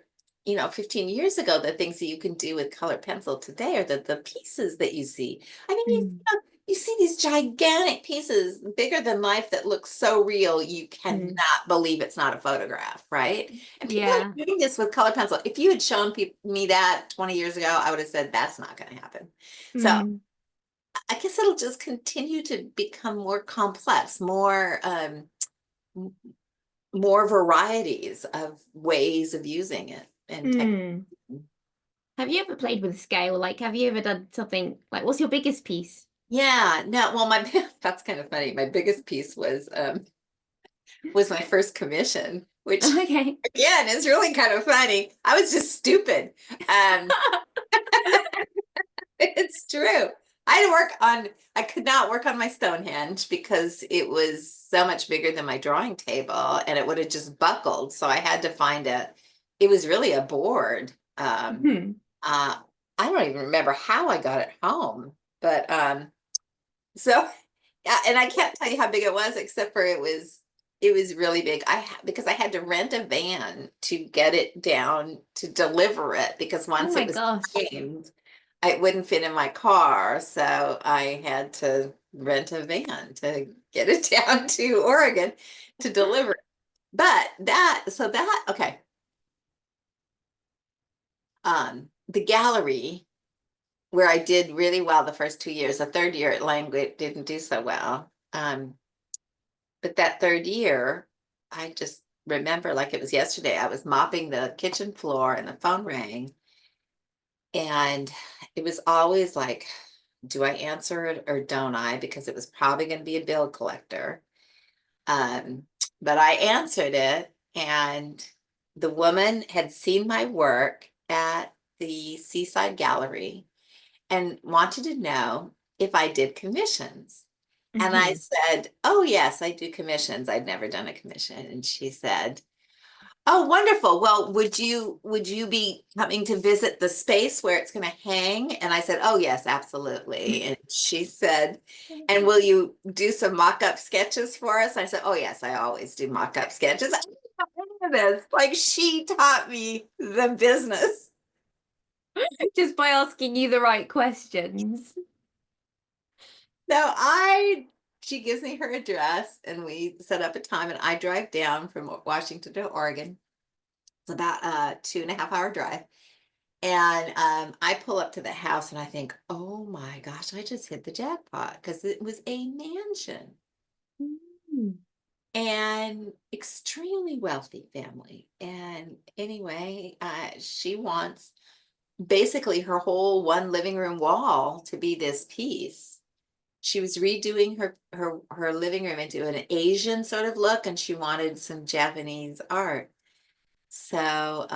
15 years ago, the things that you can do with colored pencil today, or the pieces that you see. I mean, Mm. you see these gigantic pieces, bigger than life, that look so real, you Mm. cannot believe it's not a photograph, right? And people Yeah. are doing this with colored pencil. If you had shown me that 20 years ago, I would have said that's not going to happen. So Mm. I guess it'll just continue to become more complex, m- more varieties of ways of using it and tech. Mm. Have you ever played with scale? Like, have you ever done something like, what's your biggest piece? Yeah, no, well, my that's kind of funny. My biggest piece was my first commission, which Okay. again is really kind of funny. I was just stupid. Um, it's true. I could not work on my Stonehenge because it was so much bigger than my drawing table, and it would have just buckled. So I had to find it was really a board. Mhm. Uh, I don't even remember how I got it home, but so yeah, and I can't tell you how big it was, except for it was really big. Because I had to rent a van to get it down to deliver it, because Oh once my it was gosh. framed, it wouldn't fit in my car, so I had to rent a van to get it down to Oregon to deliver it. But okay, the gallery where I did really well the first 2 years. The third year at Langley didn't do so well. But that third year, I just remember like it was yesterday. I was mopping the kitchen floor and the phone rang. And it was always like, do I answer it or don't I? Because it was probably going to be a bill collector. Um, but I answered it, and the woman had seen my work at the Seaside Gallery and wanted to know if I did commissions. And I Mhm. said, oh, yes, I do commissions. I'd never done a commission. And she said, oh, wonderful. Well, would you be coming to visit the space where it's going to hang? And I said, oh, yes, absolutely. And she said, and will you do some mock-up sketches for us? I said, oh, yes, I always do mock-up sketches. I didn't know any of this. Like, she taught me the business. Just by asking you the right questions. So she gives me her address, and we set up a time, and I drive down from Washington to Oregon. It's about a 2.5 hour drive. And I pull up to the house, and I think, oh my gosh, I just hit the jackpot, because it was a mansion Mm. and extremely wealthy family. And anyway, she wants basically her whole one living room wall to be this piece. She was redoing her living room into an Asian sort of look, and she wanted some Japanese art. So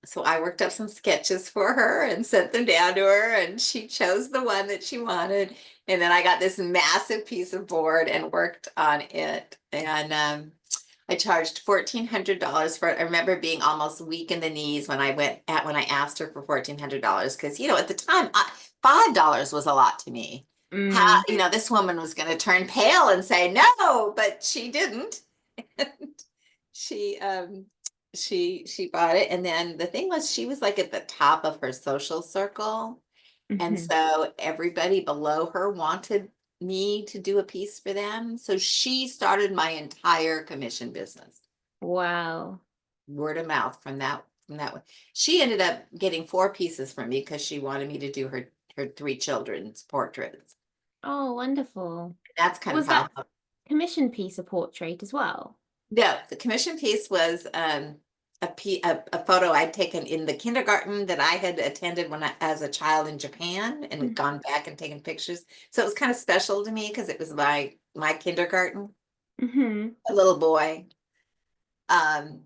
so I worked up some sketches for her and sent them down to her, and she chose the one that she wanted. And then I got this massive piece of board and worked on it. And I charged $1,400 for it. I remember being almost weak in the knees when I asked her for $1,400, because at the time, $5 was a lot to me. How Mm. this woman was going to turn pale and say no, but she didn't. She she bought it, and then the thing was, she was like at the top of her social circle, and Mhm. so everybody below her wanted me to do a piece for them, so she started my entire commission business, Wow. word of mouth, from that one. She ended up getting 4 pieces from me because she wanted me to do her 3 children's portraits. Oh, wonderful. That's kind of Was how. that commission piece a portrait as well? No, the commission piece was a photo I'd taken in the kindergarten that I had attended as a child in Japan, and had gone back and taken pictures. So it was kind of special to me because it was my kindergarten, Mm-hmm. a little boy. Um,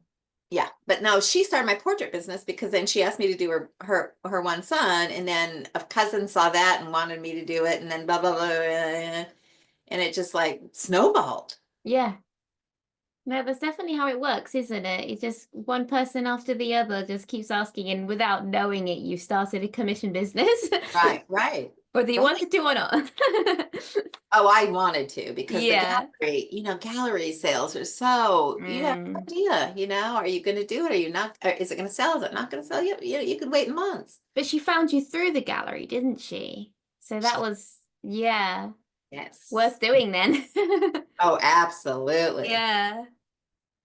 Yeah, but no, she started my portrait business because then she asked me to do her one son, and then a cousin saw that and wanted me to do it, and then blah blah blah, and it just like snowballed. Yeah. No, that's definitely how it works, isn't it? It's just one person after the other just keeps asking, and without knowing it, you've started a commission business, Right, right. whether you Right. wanted to or not. Oh, I wanted to because the Yeah. gallery sales are so, you have no Mm. idea, are you going to do it? Are you not? Or is it going to sell? Is it not going to sell? You could wait months. But she found you through the gallery, didn't she? So that was, yeah, Yes. worth doing then. Oh, absolutely. Yeah.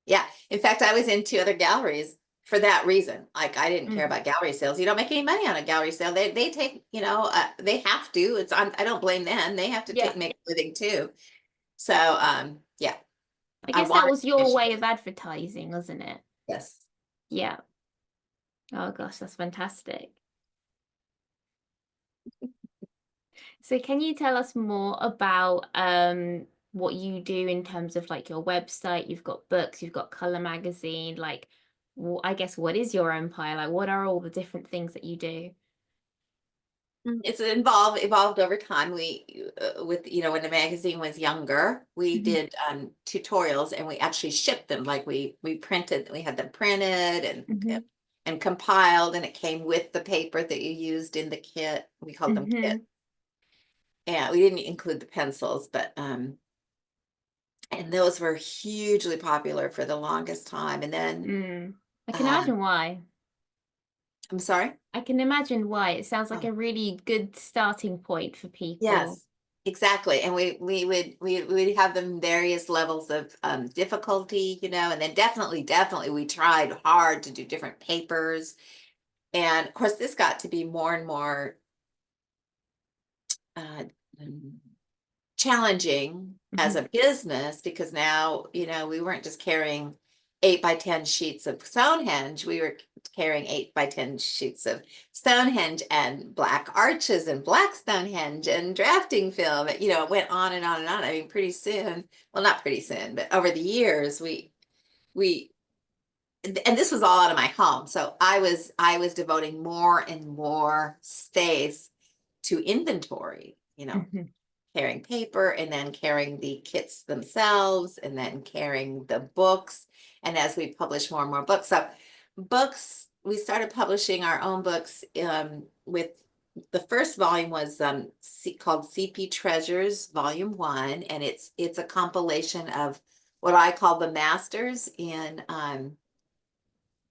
Yeah. In fact, I was in two other galleries for that reason. Like I didn't care Mm. about gallery sales. You don't make any money on a gallery sale. They take, they have to. I don't blame them. They have to Yeah. make a living too. So, yeah, I I guess that wanted was to your issue. way of advertising, wasn't it? Yes. Yeah. Oh gosh, that's fantastic. So can you tell us more about what you do in terms of like your website? You've got books, you've got color magazine, like I guess what is your empire? Like what are all the different things that you do? It's evolved over time. With, when the magazine was younger, we Mhm. did tutorials and we actually shipped them. Like we had them printed Mhm. and compiled, and it came with the paper that you used in the kit. We called them kits. Mhm. And we didn't include the pencils, but and those were hugely popular for the longest time. And then Mm. I can uh, imagine why. I'm sorry. I can imagine why. It sounds like Oh, a really good starting point for people. yes, exactly. And we would have them various levels of difficulty, and then definitely we tried hard to do different papers. And of course, this got to be more and more uh, um, challenging as Mhm. a business because now, we weren't just carrying 8 by 10 sheets of Stonehenge. We were carrying 8 by 10 sheets of Stonehenge and black arches and black Stonehenge and drafting film. It went on and on and on. I mean, pretty soon, well, not pretty soon, but over the years, we, and this was all out of my home. So I was devoting more and more space to inventory, Mhm. carrying paper and then carrying the kits themselves and then carrying the books. And as we publish more and more books, we started publishing our own books with the first volume was called CP Treasures Volume 1, and it's a compilation of what I call the masters in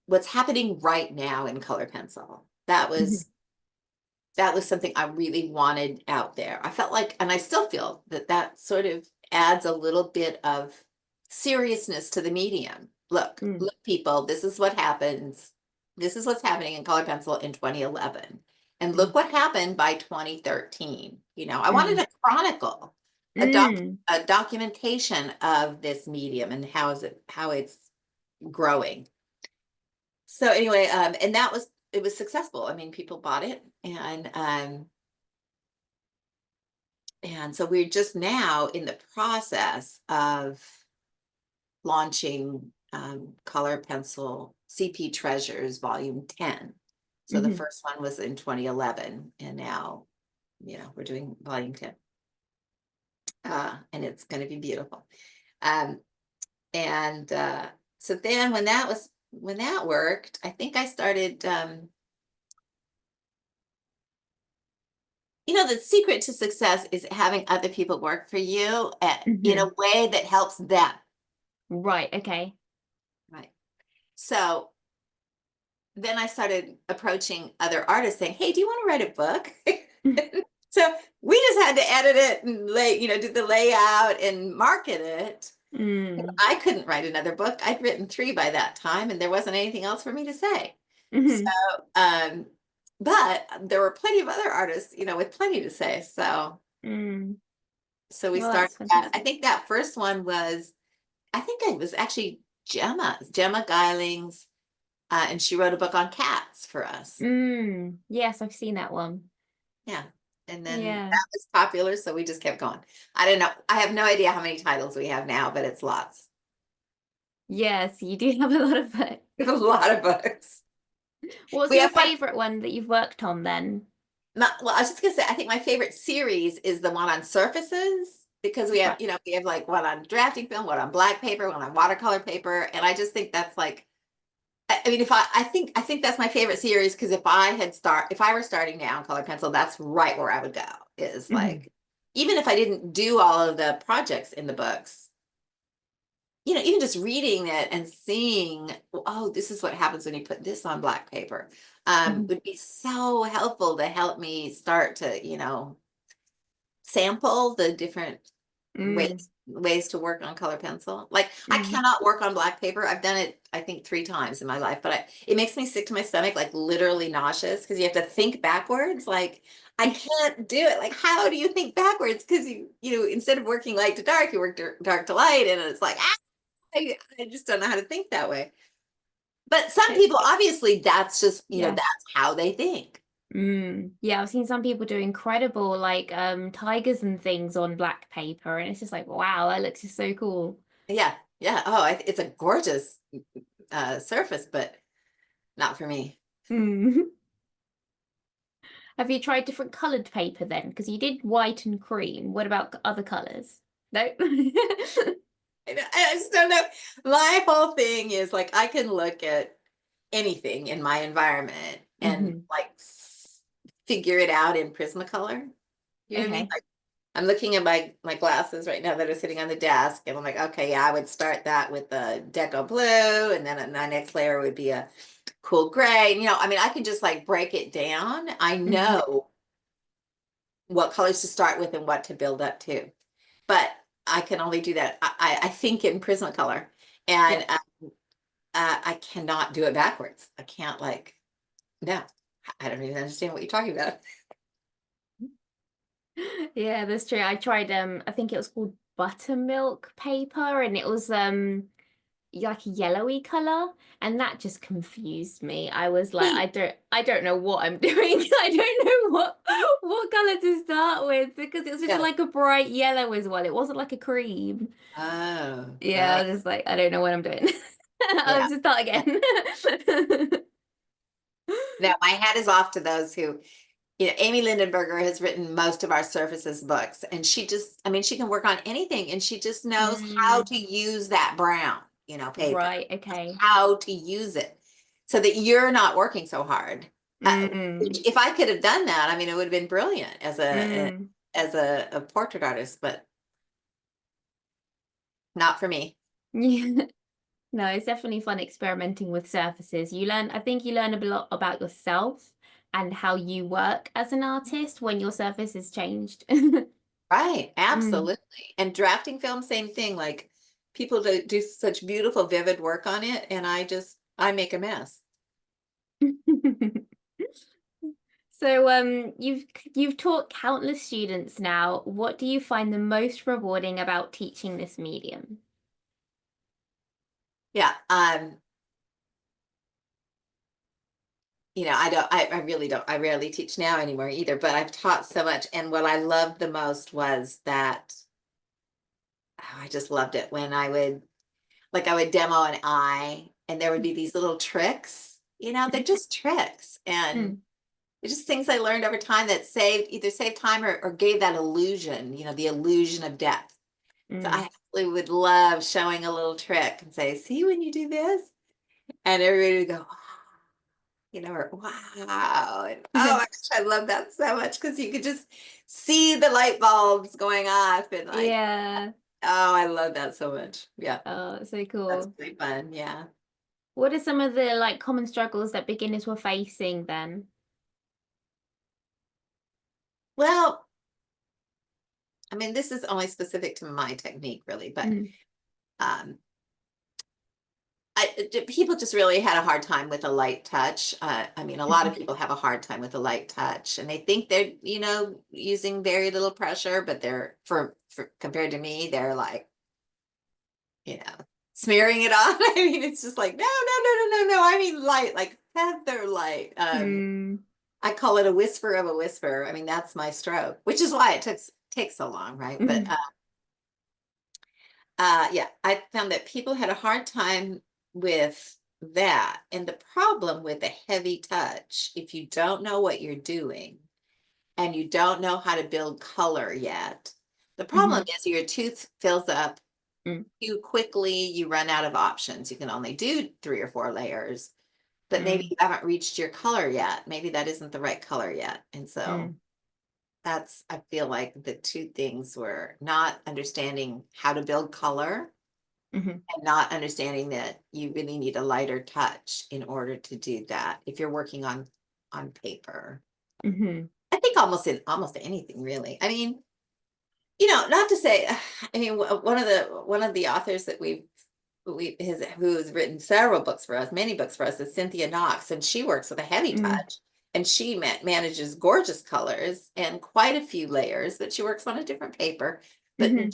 what's happening right now in color pencil. Mhm. That was something I really wanted out there. I felt like, and I still feel that sort of adds a little bit of seriousness to the medium. Mm. Look, people, this is what happens. This is what's happening in color pencil in 2011. And Mm. look what happened by 2013. I wanted Mm. a chronicle, Mm. a documentation of this medium and how it's growing. So anyway, and it was successful. I mean, people bought it, and so we're just now in the process of launching Color Pencil CP Treasures Volume 10. So the Mhm. first one was in 2011, and now, we're doing Volume 10. And it's going to be beautiful. Um, and so then when that worked, I think I started, the secret to success is having other people work for you in a Mhm. way that helps them. Right, okay. Right. So then I started approaching other artists saying, "Hey, do you want to write a book?" So we just had to edit it and do the layout and market it. Mm. I couldn't write another book. I'd written 3 by that time, and there wasn't anything else for me to say. So, Mhm. um, but there were plenty of other artists, with plenty to say. Mm. So we Well, started that's that. I fantastic. think that first one was, I think it was actually Gemma Guilings, and she wrote a book on cats for us. Mm. Yes, I've seen that one. Yeah. And then Yeah. that was popular, so we just kept going. I don't know. I have no idea how many titles we have now, but it's lots. Yes, you do have a lot of books. We have a lot of books. What's We your have one. favorite one that you've worked on then? Well, I was just gonna say, I think my favorite series is the one on surfaces because Right. we have like one on drafting film, one on black paper, one on watercolor paper, and I just think that's like, I mean, if I think that's my favorite series because if I were starting now on color pencil, that's right where I would go. Is Mhm. like, even if I didn't do all of the projects in the books, even just reading it and seeing, oh, this is what happens when you put this on black paper, Mhm. would be so helpful to help me start to, sample the different Mm. ways to work on color pencil. Like I Mm. cannot work on black paper. I've done it, I think, 3 times in my life, but it makes me sick to my stomach, like literally nauseous, because you have to think backwards. Like I can't do it. Like, how do you think backwards? Because instead of working light to dark, you work dark to light, and it's like, I just don't know how to think that way. But some It- people, obviously, that's just, yeah. that's how they think. Yeah, I've seen some people do incredible like tigers and things on black paper, and it's just like, wow, that looks just so cool. Yeah, yeah. Oh, it's a gorgeous surface, but not for me. Mm. Have you tried different colored paper then? Because you did white and cream. What about other colors? No. I just don't know. My whole thing is like I can look at anything in my environment and hmm like figure it out in Prismacolor. You know what I mean? Okay. Like I'm looking at my glasses right now that are sitting on the desk, and I'm like, okay, yeah, I would start that with the deco blue, and then my next layer would be a cool gray. I mean, I can just like break it down. I hmm know what colors to start with and what to build up to. But I can only do that. I think in Prismacolor, and Yeah. I cannot do it backwards. I can't like no. I don't even understand what you're talking about. Yeah, that's true. I tried I think it was called buttermilk paper, and it was like a yellowy color, and that just confused me. I was like, See, I don't know what I'm doing. I don't know what color to start with because it was just yeah. like a bright yellow as well. It wasn't like a cream. Oh, Yeah, I right. was just like, I don't know what I'm doing. I'll have Yeah. to start Yeah. again. Now my hat is off to those who, Amy Lindenberger has written most of our surfaces books, and I mean, she can work on anything, and she just knows how Mm, to use that brown, paper, right, okay. how to use it so that you're not working so hard. Mm, Which, if I could have done that, I mean, it would have been brilliant mm. as a portrait artist, but not for me. Yeah. No, it's definitely fun experimenting with surfaces. I think you learn a lot about yourself and how you work as an artist when your surface is changed. Right, Mm. absolutely. And drafting film, same thing. Like people do such beautiful, vivid work on it, and I make a mess. So, you've taught countless students now. What do you find the most rewarding about teaching this medium? Yeah. I really don't, I rarely teach now anymore either, but I've taught so much. And what I loved the most was that I just loved it when I would demo an eye and there would be these little tricks, they're just tricks. And Mm, it's just things I learned over time that either saved time or gave that illusion, the illusion of depth. So mm. I absolutely would love showing a little trick and say, see when you do this? And everybody would go, or wow. And oh my gosh, I love that so much because you could just see the light bulbs going off and like, Yeah. oh, I love that so much. Yeah, Oh, so that's cool. pretty fun. Yeah. What are some of the like common struggles that beginners were facing then? Well, I mean, this is only specific to my technique, really, but Mm, um, people just really had a hard time with a light touch. I mean, a lot of mhm, people have a hard time with a light touch, and they think they're, using very little pressure, but they're for compared to me, they're like, you know, smearing it on. I mean, it's just like, no, no, no, no, no, no. I mean, light, like feather light. mm, I call it a whisper of a whisper. I mean, that's my stroke, which is why it takes so long, right? But mm, Yeah, I found that people had a hard time with that. And the problem with a heavy touch, if you don't know what you're doing and you don't know how to build color yet, the problem Hmm. is your tooth fills up Mm, too quickly, you run out of options. You can only do 3 or 4 layers, but maybe mm, you haven't reached your color yet. Maybe that isn't the right color yet. And so mm, that's, I feel like the two things were not understanding how to build color hmm, and not understanding that you really need a lighter touch in order to do that if you're working on paper. hmm. I think almost in almost anything really. I mean, not to say, I mean, one of the authors that who has written several books for us, many books for us, is Cynthia Knox, and she works with a heavy Mm, touch, and she manages gorgeous colors and quite a few layers, but she works on a different paper, but hmm.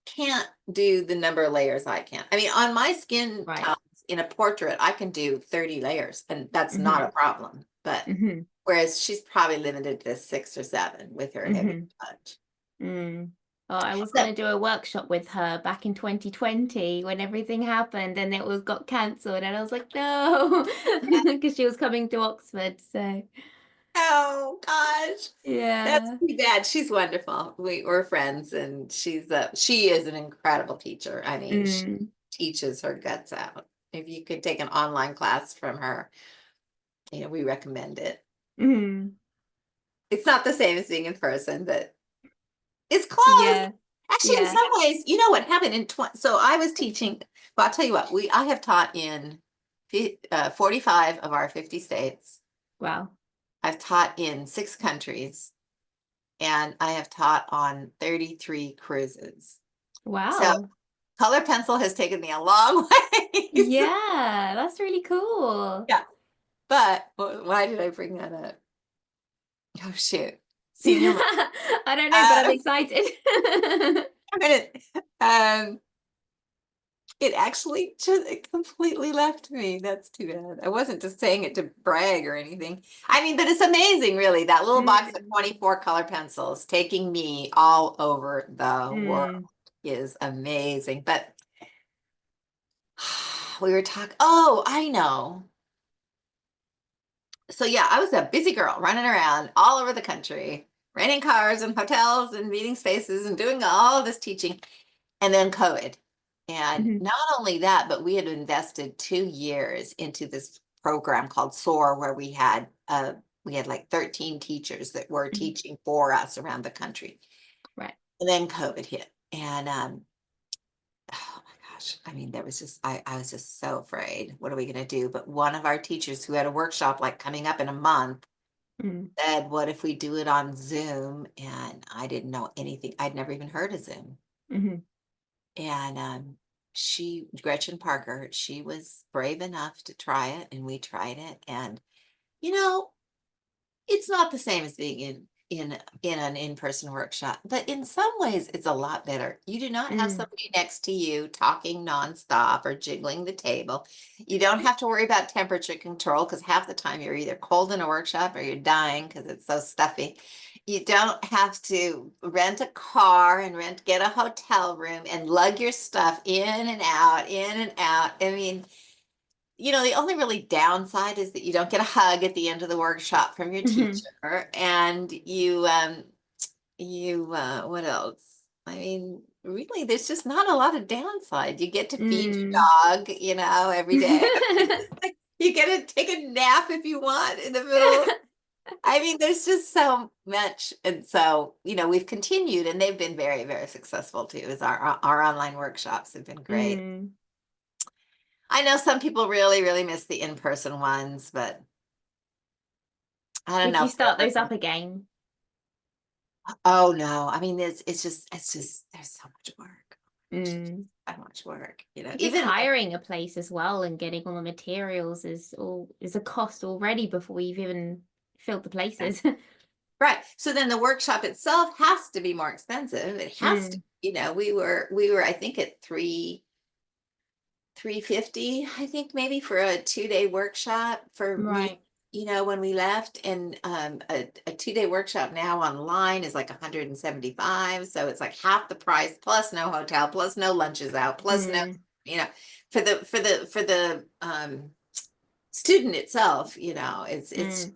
can't do the number of layers I can. I mean, on my skin Right. tones in a portrait, I can do 30 layers, and that's not Hmm. a problem. But Hmm. whereas she's probably limited to 6 or 7 with her heavy Hmm. touch. Mm. Oh, I was So, going to do a workshop with her back in 2020 when everything happened and it was got cancelled and I was like, no, because she was coming to Oxford. So oh gosh. That's yeah. too bad. She's wonderful. We're friends, and she is an incredible teacher. I mean, she Mm. teaches her guts out. If you could take an online class from her, we recommend it. Mm. It's not the same as being in person, but it's close. Yeah. Actually, in Yeah. some ways, you know what happened in 20, so I was teaching, well, I'll tell you what, I have taught in 45 of our 50 states. Wow. I've taught in 6 countries, and I have taught on 33 cruises. So Wow. color pencil has taken me a long ways. Yeah, that's really cool. Yeah. But why did I bring that up? Oh shoot. Senior. I don't know, but I'm Uh, excited. a minute. Um, it actually just it completely left me. That's too bad. I wasn't just saying it to brag or anything. I mean, but it's amazing, really. That little box of Mm. 24 color pencils taking me all over the world Mm. is amazing. But we were talking, oh, I know. So yeah, I was a busy girl running around all over the country, renting cars and hotels and meeting spaces and doing all this teaching. And then COVID. And Mhm. not only that, but we had invested 2 years into this program called SOAR, where we had like 13 teachers that were Mhm. teaching for us around the country. Right. And then COVID hit. And oh my gosh, I mean, I was just so afraid. What are we going to do? But one of our teachers who had a workshop like coming up in a month Mm. said, what if we do it on Zoom? And I didn't know anything. I'd never even heard of Zoom. Mhm. And Gretchen Parker, she was brave enough to try it, and we tried it. And, you know, it's not the same as being in an in-person workshop, but in some ways it's a lot better. You do not have Mm. somebody next to you talking nonstop or jiggling the table. You don't have to worry about temperature control, because half the time you're either cold in a workshop or you're dying because it's so stuffy. You don't have to rent a car and get a hotel room and lug your stuff in and out, in and out. I mean, the only really downside is that you don't get a hug at the end of the workshop from your Mhm. teacher, and what else? I mean, really, there's just not a lot of downside. You get to feed your Mm. dog, every day. It's just like you get to take a nap if you want in the middle. I mean, there's just so much, and so we've continued, and they've been very, very successful too. As our online workshops have been great. Mm. I know some people really, really miss the in-person ones, but I don't Would know. you start those up again? Oh no, I mean, it's just there's so much work. Mm. So much work, Because even hiring a place as well and getting all the materials is a cost already before you've even filled the places. right. So then the workshop itself has to be more expensive. It has to, Mm. we were I think at 350, I think, maybe for a 2-day workshop for me. Right. when we left, and a 2-day workshop now online is like 175. So it's like half the price, plus no hotel, plus no lunches out, plus no, Mm, you know, for the student itself, mm,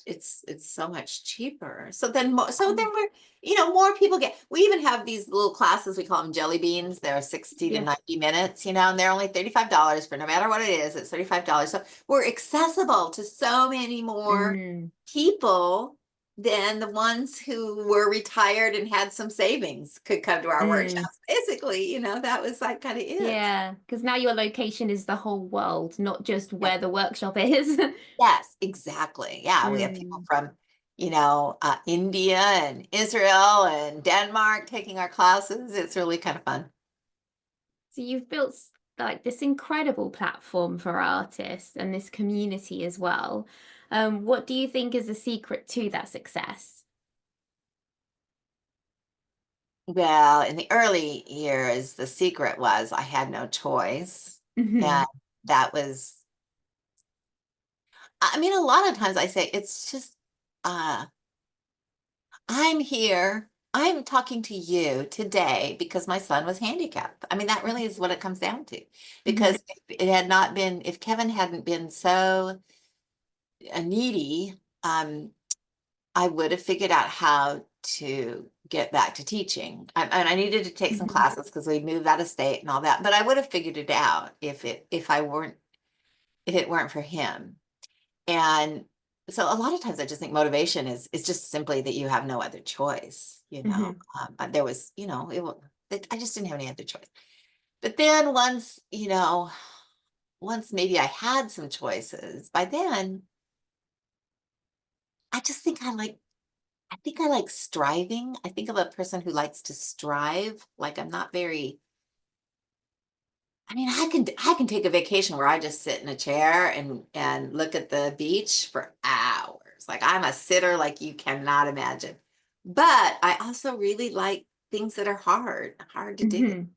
it's so much cheaper. So then mm. we're, more people we even have these little classes, we call them jelly beans. They're 60 to Yes. 90 minutes, and they're only $35 for no matter what it is, it's $35. So we're accessible to so many more Mm, people than the ones who were retired and had some savings could come to our mm. workshops. Basically, that was like kind of it. Yeah, because now your location is the whole world, not just where the workshop is. Yes, exactly. Yeah, we have people Mm. from, India and Israel and Denmark taking our classes. It's really kind of fun. So you've built like this incredible platform for artists and this community as well. What do you think is the secret to that success? Well, in the early years, the secret was I had no choice. And Hmm. that was, I mean, a lot of times I say it's just, uh, I'm here. I'm talking to you today because my son was handicapped. I mean, that really is what it comes down to. Hmm. Because if Kevin hadn't been so needy, I would have figured out how to get back to teaching. And I needed to take some Hmm. classes because we moved out of state and all that. But I would have figured it out if it weren't for him. And so a lot of times I just think motivation is just simply that you have no other choice. Hmm. But there was, I just didn't have any other choice. But then once maybe I had some choices, by then I just think I think I like striving. I think I'm a person who likes to strive. Like I'm not very, I mean, I can take a vacation where I just sit in a chair and look at the beach for hours. Like I'm a sitter like you cannot imagine. But I also really like things that are hard to do.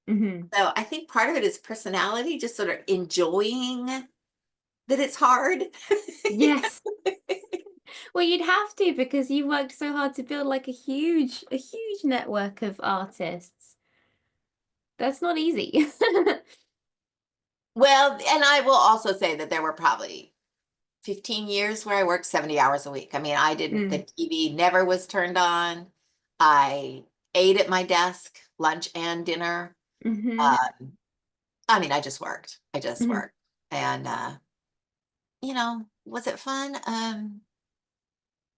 Hmm. Hmm. So I think part of it is personality, just sort of enjoying that it's hard. Yes. Well, you'd have to because you worked so hard to build like a huge network of artists. That's not easy. Well, and I will also say that there were probably 15 years where I worked 70 hours a week. I mean, the Mm. TV never was turned on. I ate at my desk, lunch and dinner. Hmm. Um, I mean, I just worked. I just Hmm. worked. And, was it fun?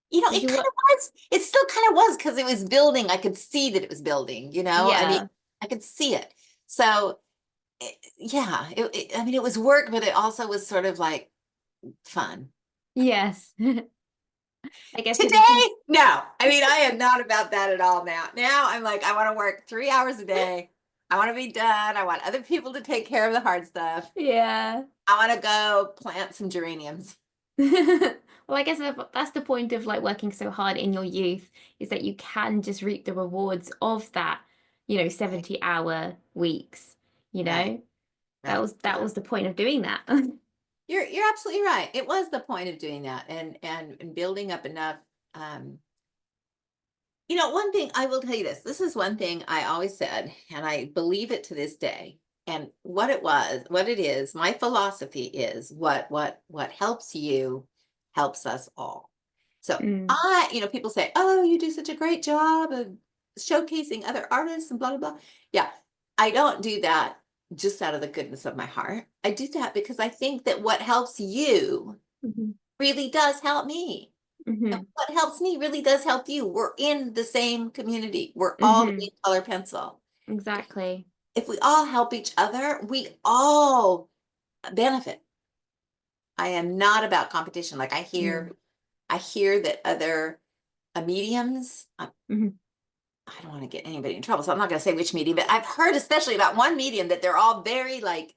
Did It you kind work? of was. It still kind of was because it was building. I could see that it was building. I mean, Yeah. I could see it. So, yeah, I mean, it was work, but it also was sort of like fun. Yes. I guess it Today, becomes, no. I mean, I am not about that at all now. Now I'm like, I want to work 3 hours a day. I want to be done. I want other people to take care of the hard stuff. yeah. I want to go plant some geraniums. Well, I guess that's the point of like working so hard in your youth is that you can just reap the rewards of that, Right, 70-hour weeks, you right, know? right. That was the point of doing that. You're absolutely right. It was the point of doing that and building up enough. Um, one thing I will tell you this. This is one thing I always said, and I believe it to this day. And what it is, my philosophy is what helps you helps us all. So Mm, people say, "Oh, you do such a great job of showcasing other artists and blah blah blah." Yeah, I don't do that just out of the goodness of my heart. I do that because I think that what helps you hmm. really does help me. And Hmm. what helps me really does help you. We're in the same community. We're all the Hmm. same color pencil. Exactly. If we all help each other, we all benefit. I am not about competition. Like Mm. I hear that other mediums. Hmm. I don't want to get anybody in trouble, so I'm not going to say which medium, but I've heard especially about one medium that they're all very like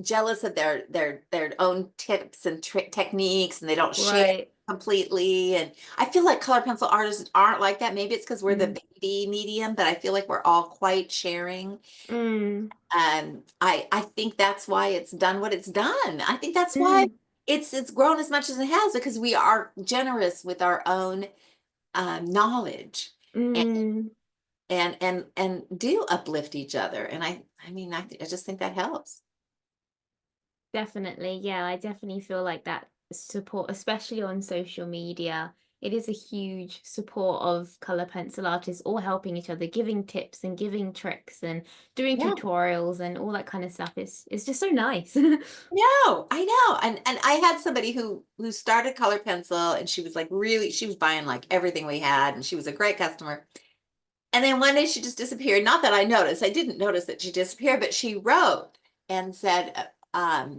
jealous of their own tips and techniques, and they don't share Right. completely. And I feel like color pencil artists aren't like that. Maybe it's because we're the Mm. baby medium, but I feel like we're all quite sharing. Mm. And I think that's why it's done what it's done. I think that's why Mm. it's grown as much as it has because we are generous with our own knowledge and Mm. and do uplift each other. And I mean, I just think that helps. Definitely. Yeah, I definitely feel like that support, especially on social media, it is a huge support of color pencil artists all helping each other, giving tips and giving tricks and doing Yeah. tutorials and all that kind of stuff. It's just so nice. No, I know. And I had somebody who started color pencil and she was like really, she was buying like everything we had and she was a great customer. And then one day she just disappeared. Not that I noticed. I didn't notice that she disappeared, but she wrote and said,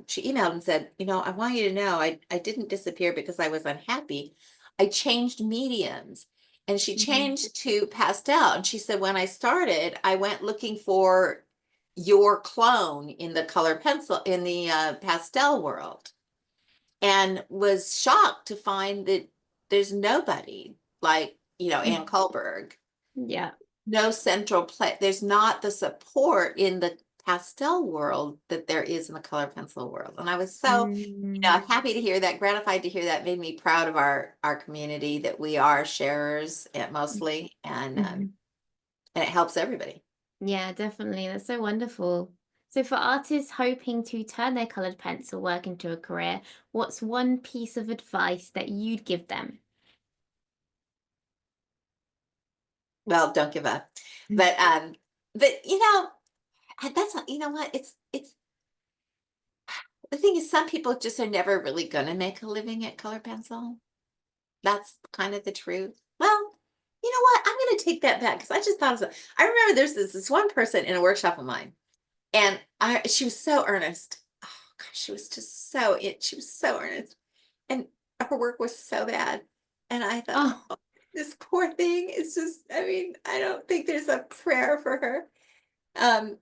she emailed and said, I want you to know I didn't disappear because I was unhappy. I changed mediums. And she Mhm. changed to pastel. And she said, when I started, I went looking for your clone in the color pencil, in the pastel world, and was shocked to find that there's nobody like, Ann Kullberg, Yeah. no central play. There's not the support in the pastel world that there is in the color pencil world. And I was so, Mm. happy to hear that, gratified to hear that, made me proud of our community that we are sharers mostly, Mhm. and it helps everybody. Yeah, definitely. That's so wonderful. So for artists hoping to turn their colored pencil work into a career, what's one piece of advice that you'd give them? Well, don't give up. But and that's not, what, it's the thing is, some people just are never really gonna make a living at color pencil. That's kind of the truth. Well, you know what? I'm going to take that back because I just thought of something. I remember there's this one person in a workshop of mine, and she was so earnest. Oh gosh, she was so earnest, and her work was so bad. And I thought, Oh. oh, this poor thing is just. I mean, I don't think there's a prayer for her. Um,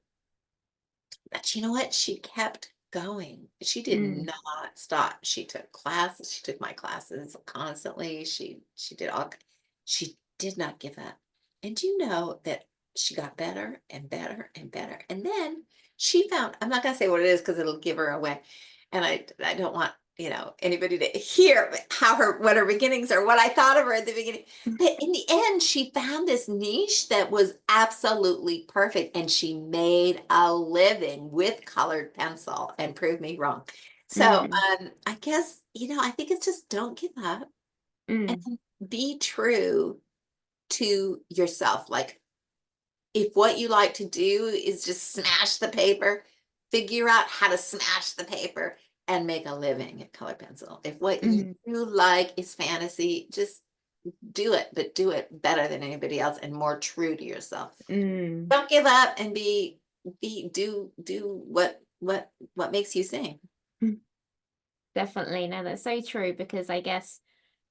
but you know what? She kept going. She did Mm. not stop. She took classes. She took my classes constantly. She did all. She did not give up. And do you know that she got better and better and better? And then she found. I'm not gonna say what it is because it'll give her away. And I don't want anybody to hear how what her beginnings are, what I thought of her at the beginning. But in the end, she found this niche that was absolutely perfect, and she made a living with colored pencil and proved me wrong. So Mm. I guess, I think it's just don't give up Mm. and be true to yourself. Like if what you like to do is just smash the paper, figure out how to smash the paper and make a living at color pencil. If what you Mm. like is fantasy, just do it, but do it better than anybody else and more true to yourself. Mm. Don't give up and do what makes you sing. Definitely. No, that's so true because I guess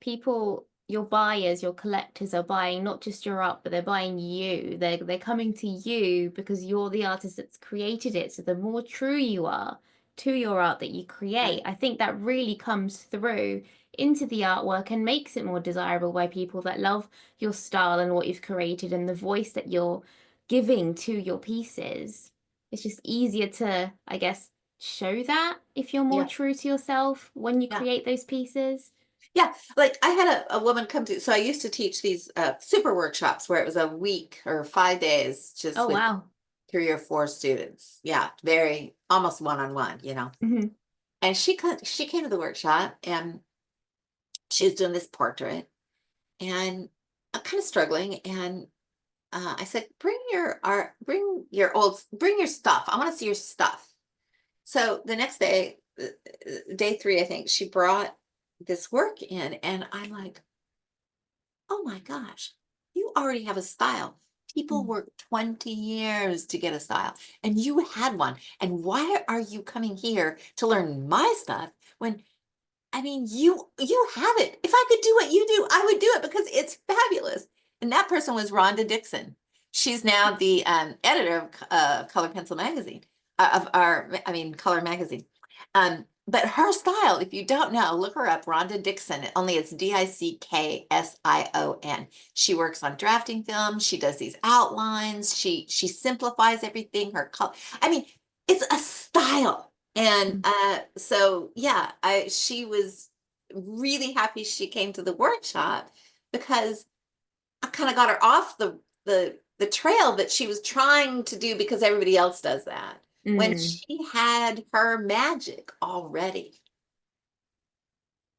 people, your buyers, your collectors are buying not just your art, but they're buying you. They're coming to you because you're the artist that's created it. So the more true you are to your art that you create, I think that really comes through into the artwork and makes it more desirable by people that love your style and what you've created and the voice that you're giving to your pieces. It's just easier to, I guess, show that if you're more Yeah, true to yourself when you yeah, create those pieces. yeah. Like I had a woman come to, so I used to teach these super workshops where it was a week or 5 days just Oh, with wow. 3 or 4 students. Yeah, very almost one-on-one. Hmm. And she came to the workshop and she was doing this portrait and I'm kind of struggling. And I said, bring your art, bring your stuff. I want to see your stuff. So the next day, day 3, I think, she brought this work in, and I'm like, oh my gosh, you already have a style. People work 20 years to get a style, and you had one. And why are you coming here to learn my stuff when I mean, you have it. If I could do what you do, I would do it because it's fabulous. And that person was Rhonda Dixon. She's now the editor of Color Pencil Magazine, I mean, Color Magazine. But her style, if you don't know, look her up, Rhonda Dixon. Only it's Dickson. She works on drafting film. She does these outlines. She simplifies everything. Her color. I mean, it's a style. And so yeah, she was really happy she came to the workshop because I kind of got her off the trail that she was trying to do because everybody else does that when Mm. she had her magic already.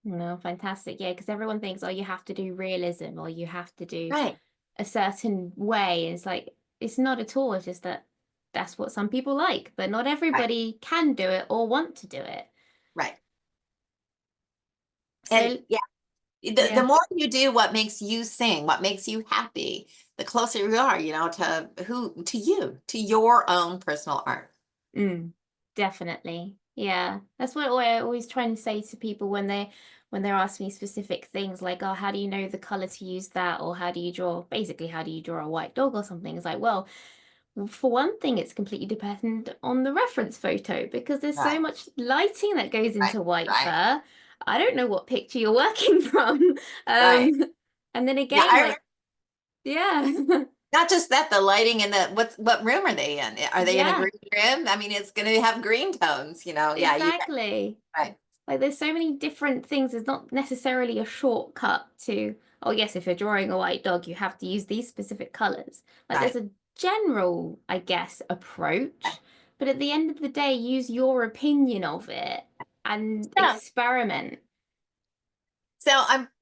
No, fantastic. Yeah, because everyone thinks, oh, you have to do realism or you have to do Right, a certain way. It's like, it's not at all. It's just that that's what some people like, but not right, everybody can do it or want to do it. right. And So, yeah, the yeah. more you do what makes you sing, what makes you happy, the closer you are, to your own personal art. Mm, definitely. Yeah. That's what I always try and say to people when they're asking me specific things like, oh, how do you know the color to use that? Or how do you draw a white dog or something? It's like, well, for one thing, it's completely dependent on the reference photo because there's so Right, much lighting that goes right, into white right, fur. I don't know what picture you're working from. right. Um, and then Yeah, again, like, yeah, not just that, the lighting and what room are they in? Are they in a yeah, green room? I mean, it's going to have green tones, Yeah, exactly. right, Like there's so many different things. There's not necessarily a shortcut to, oh yes, if you're drawing a white dog, you have to use these specific colors. Like there's right. a general, I guess, approach, but at the end of the day, use your opinion of it and So, experiment.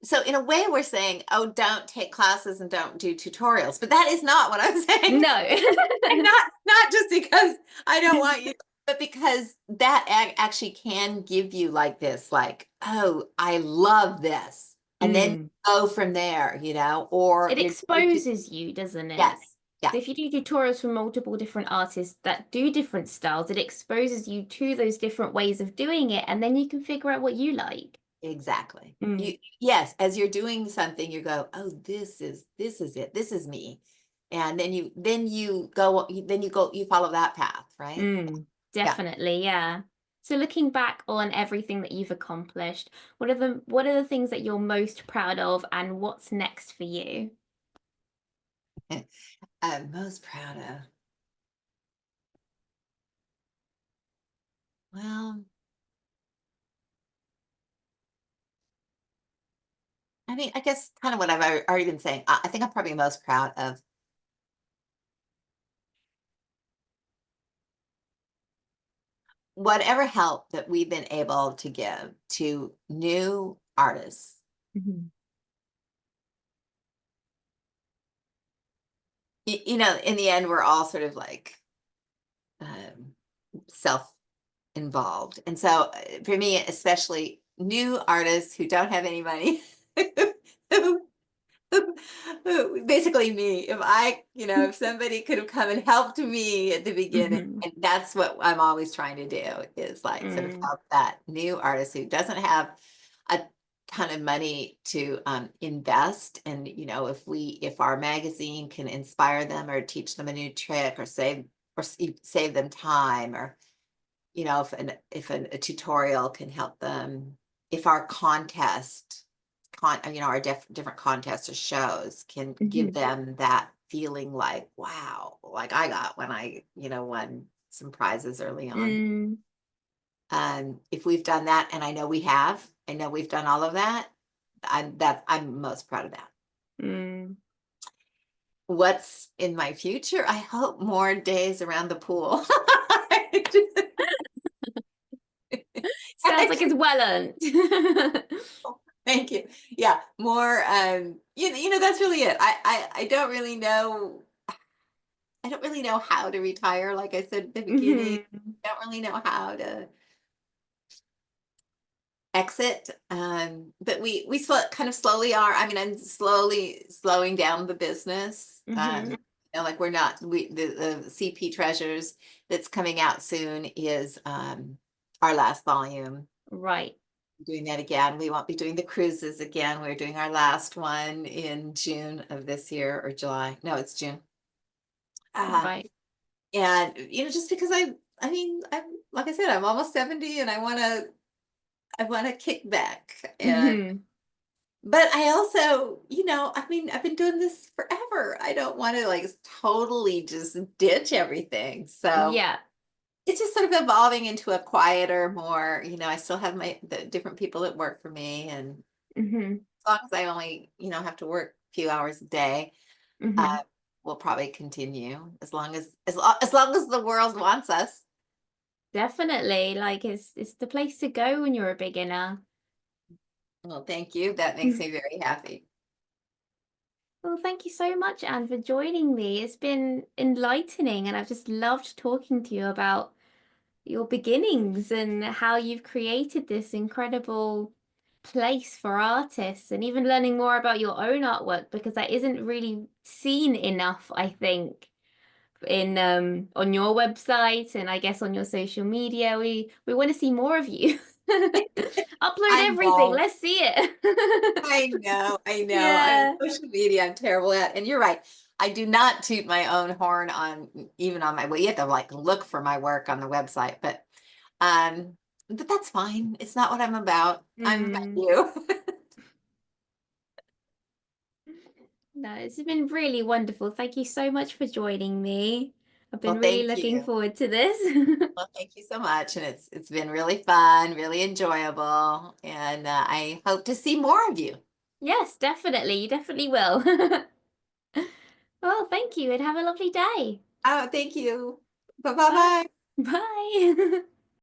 so in a way we're saying, oh, don't take classes and don't do tutorials, but that is not what I'm saying. No. And not just because I don't want you, but because that actually can give you like this, like, oh, I love this. And then Mm. go from there, or It you're going to, exposes you, doesn't it? yes, yeah, Because if you do tutorials from multiple different artists that do different styles, it exposes you to those different ways of doing it, and then you can figure out what you like. exactly. Mm. Yes, as you're doing something, you go, oh, this is it. This is me. And then you follow that path, right? Mm, Yeah. definitely, yeah. So looking back on everything that you've accomplished, what are the things that you're most proud of and what's next for you? I'm most proud of. Well, I mean, I guess kind of what I've already been saying. I think I'm probably most proud of whatever help that we've been able to give to new artists. Mhm. In the end, we're all sort of like um, self-involved. And so for me, especially new artists who don't have any money, who basically me, if somebody could have come and helped me at the beginning, Mhm. and that's what I'm always trying to do is like sort of Mm. help that new artist who doesn't have a ton of money to invest. And if our magazine can inspire them or teach them a new trick or save them time, or if a tutorial can help them, if our our different contests or shows can give Mhm. them that feeling like, wow, like I got when I won some prizes early on. Mm. If we've done that, and I know we've done all of that, I'm most proud of that. Mm. What's in my future? I hope more days around the pool. Sounds like it's well earned. Thank you. Yeah, more that's really it. I don't really know. I don't really know how to retire, like I said at the beginning. Mhm. I don't really know how to exit. But we kind of slowly are. I mean, I'm slowly slowing down the business. Mhm. Like we're not the CP Treasures that's coming out soon is our last volume. Right, Doing that again. We won't be doing the cruises again. We're doing our last one in June of this year, or July. No, it's June. Uh, right. and just because I mean, I'm like I said, I'm almost 70 and I want to kick back. And Mhm. but I also, I mean, I've been doing this forever. I don't want to like totally just ditch everything. So Yeah. it's just sort of evolving into a quieter, more, I still have the different people that work for me, and Hmm. as long as I only, have to work a few hours a day, Hmm. uh, we'll probably continue as long as the world wants us. Definitely. Like it's the place to go when you're a beginner. Well, thank you. That makes me very happy. Well, thank you so much, Anne, for joining me. It's been enlightening, and I've just loved talking to you about your beginnings and how you've created this incredible place for artists, and even learning more about your own artwork because that isn't really seen enough, I think, in on your website and I guess on your social media. We want to see more of you. Upload I everything. know. Let's see it. I know. I know. Yeah. Social media, I'm terrible at. And you're right. I do not toot my own horn on even on my well, you have to like look for my work on the website, um, but that's fine. It's not what I'm about. I'm about Mm. you. No, it's been really wonderful. Thank you so much for joining me. I've been Well, really thank looking you. forward to this. Well, thank you so much. And it's been really fun, really enjoyable. And I hope to see more of you. Yes, definitely. You definitely will. Well, thank you and have a lovely day. Oh, thank you. Bye Bye. bye. Bye.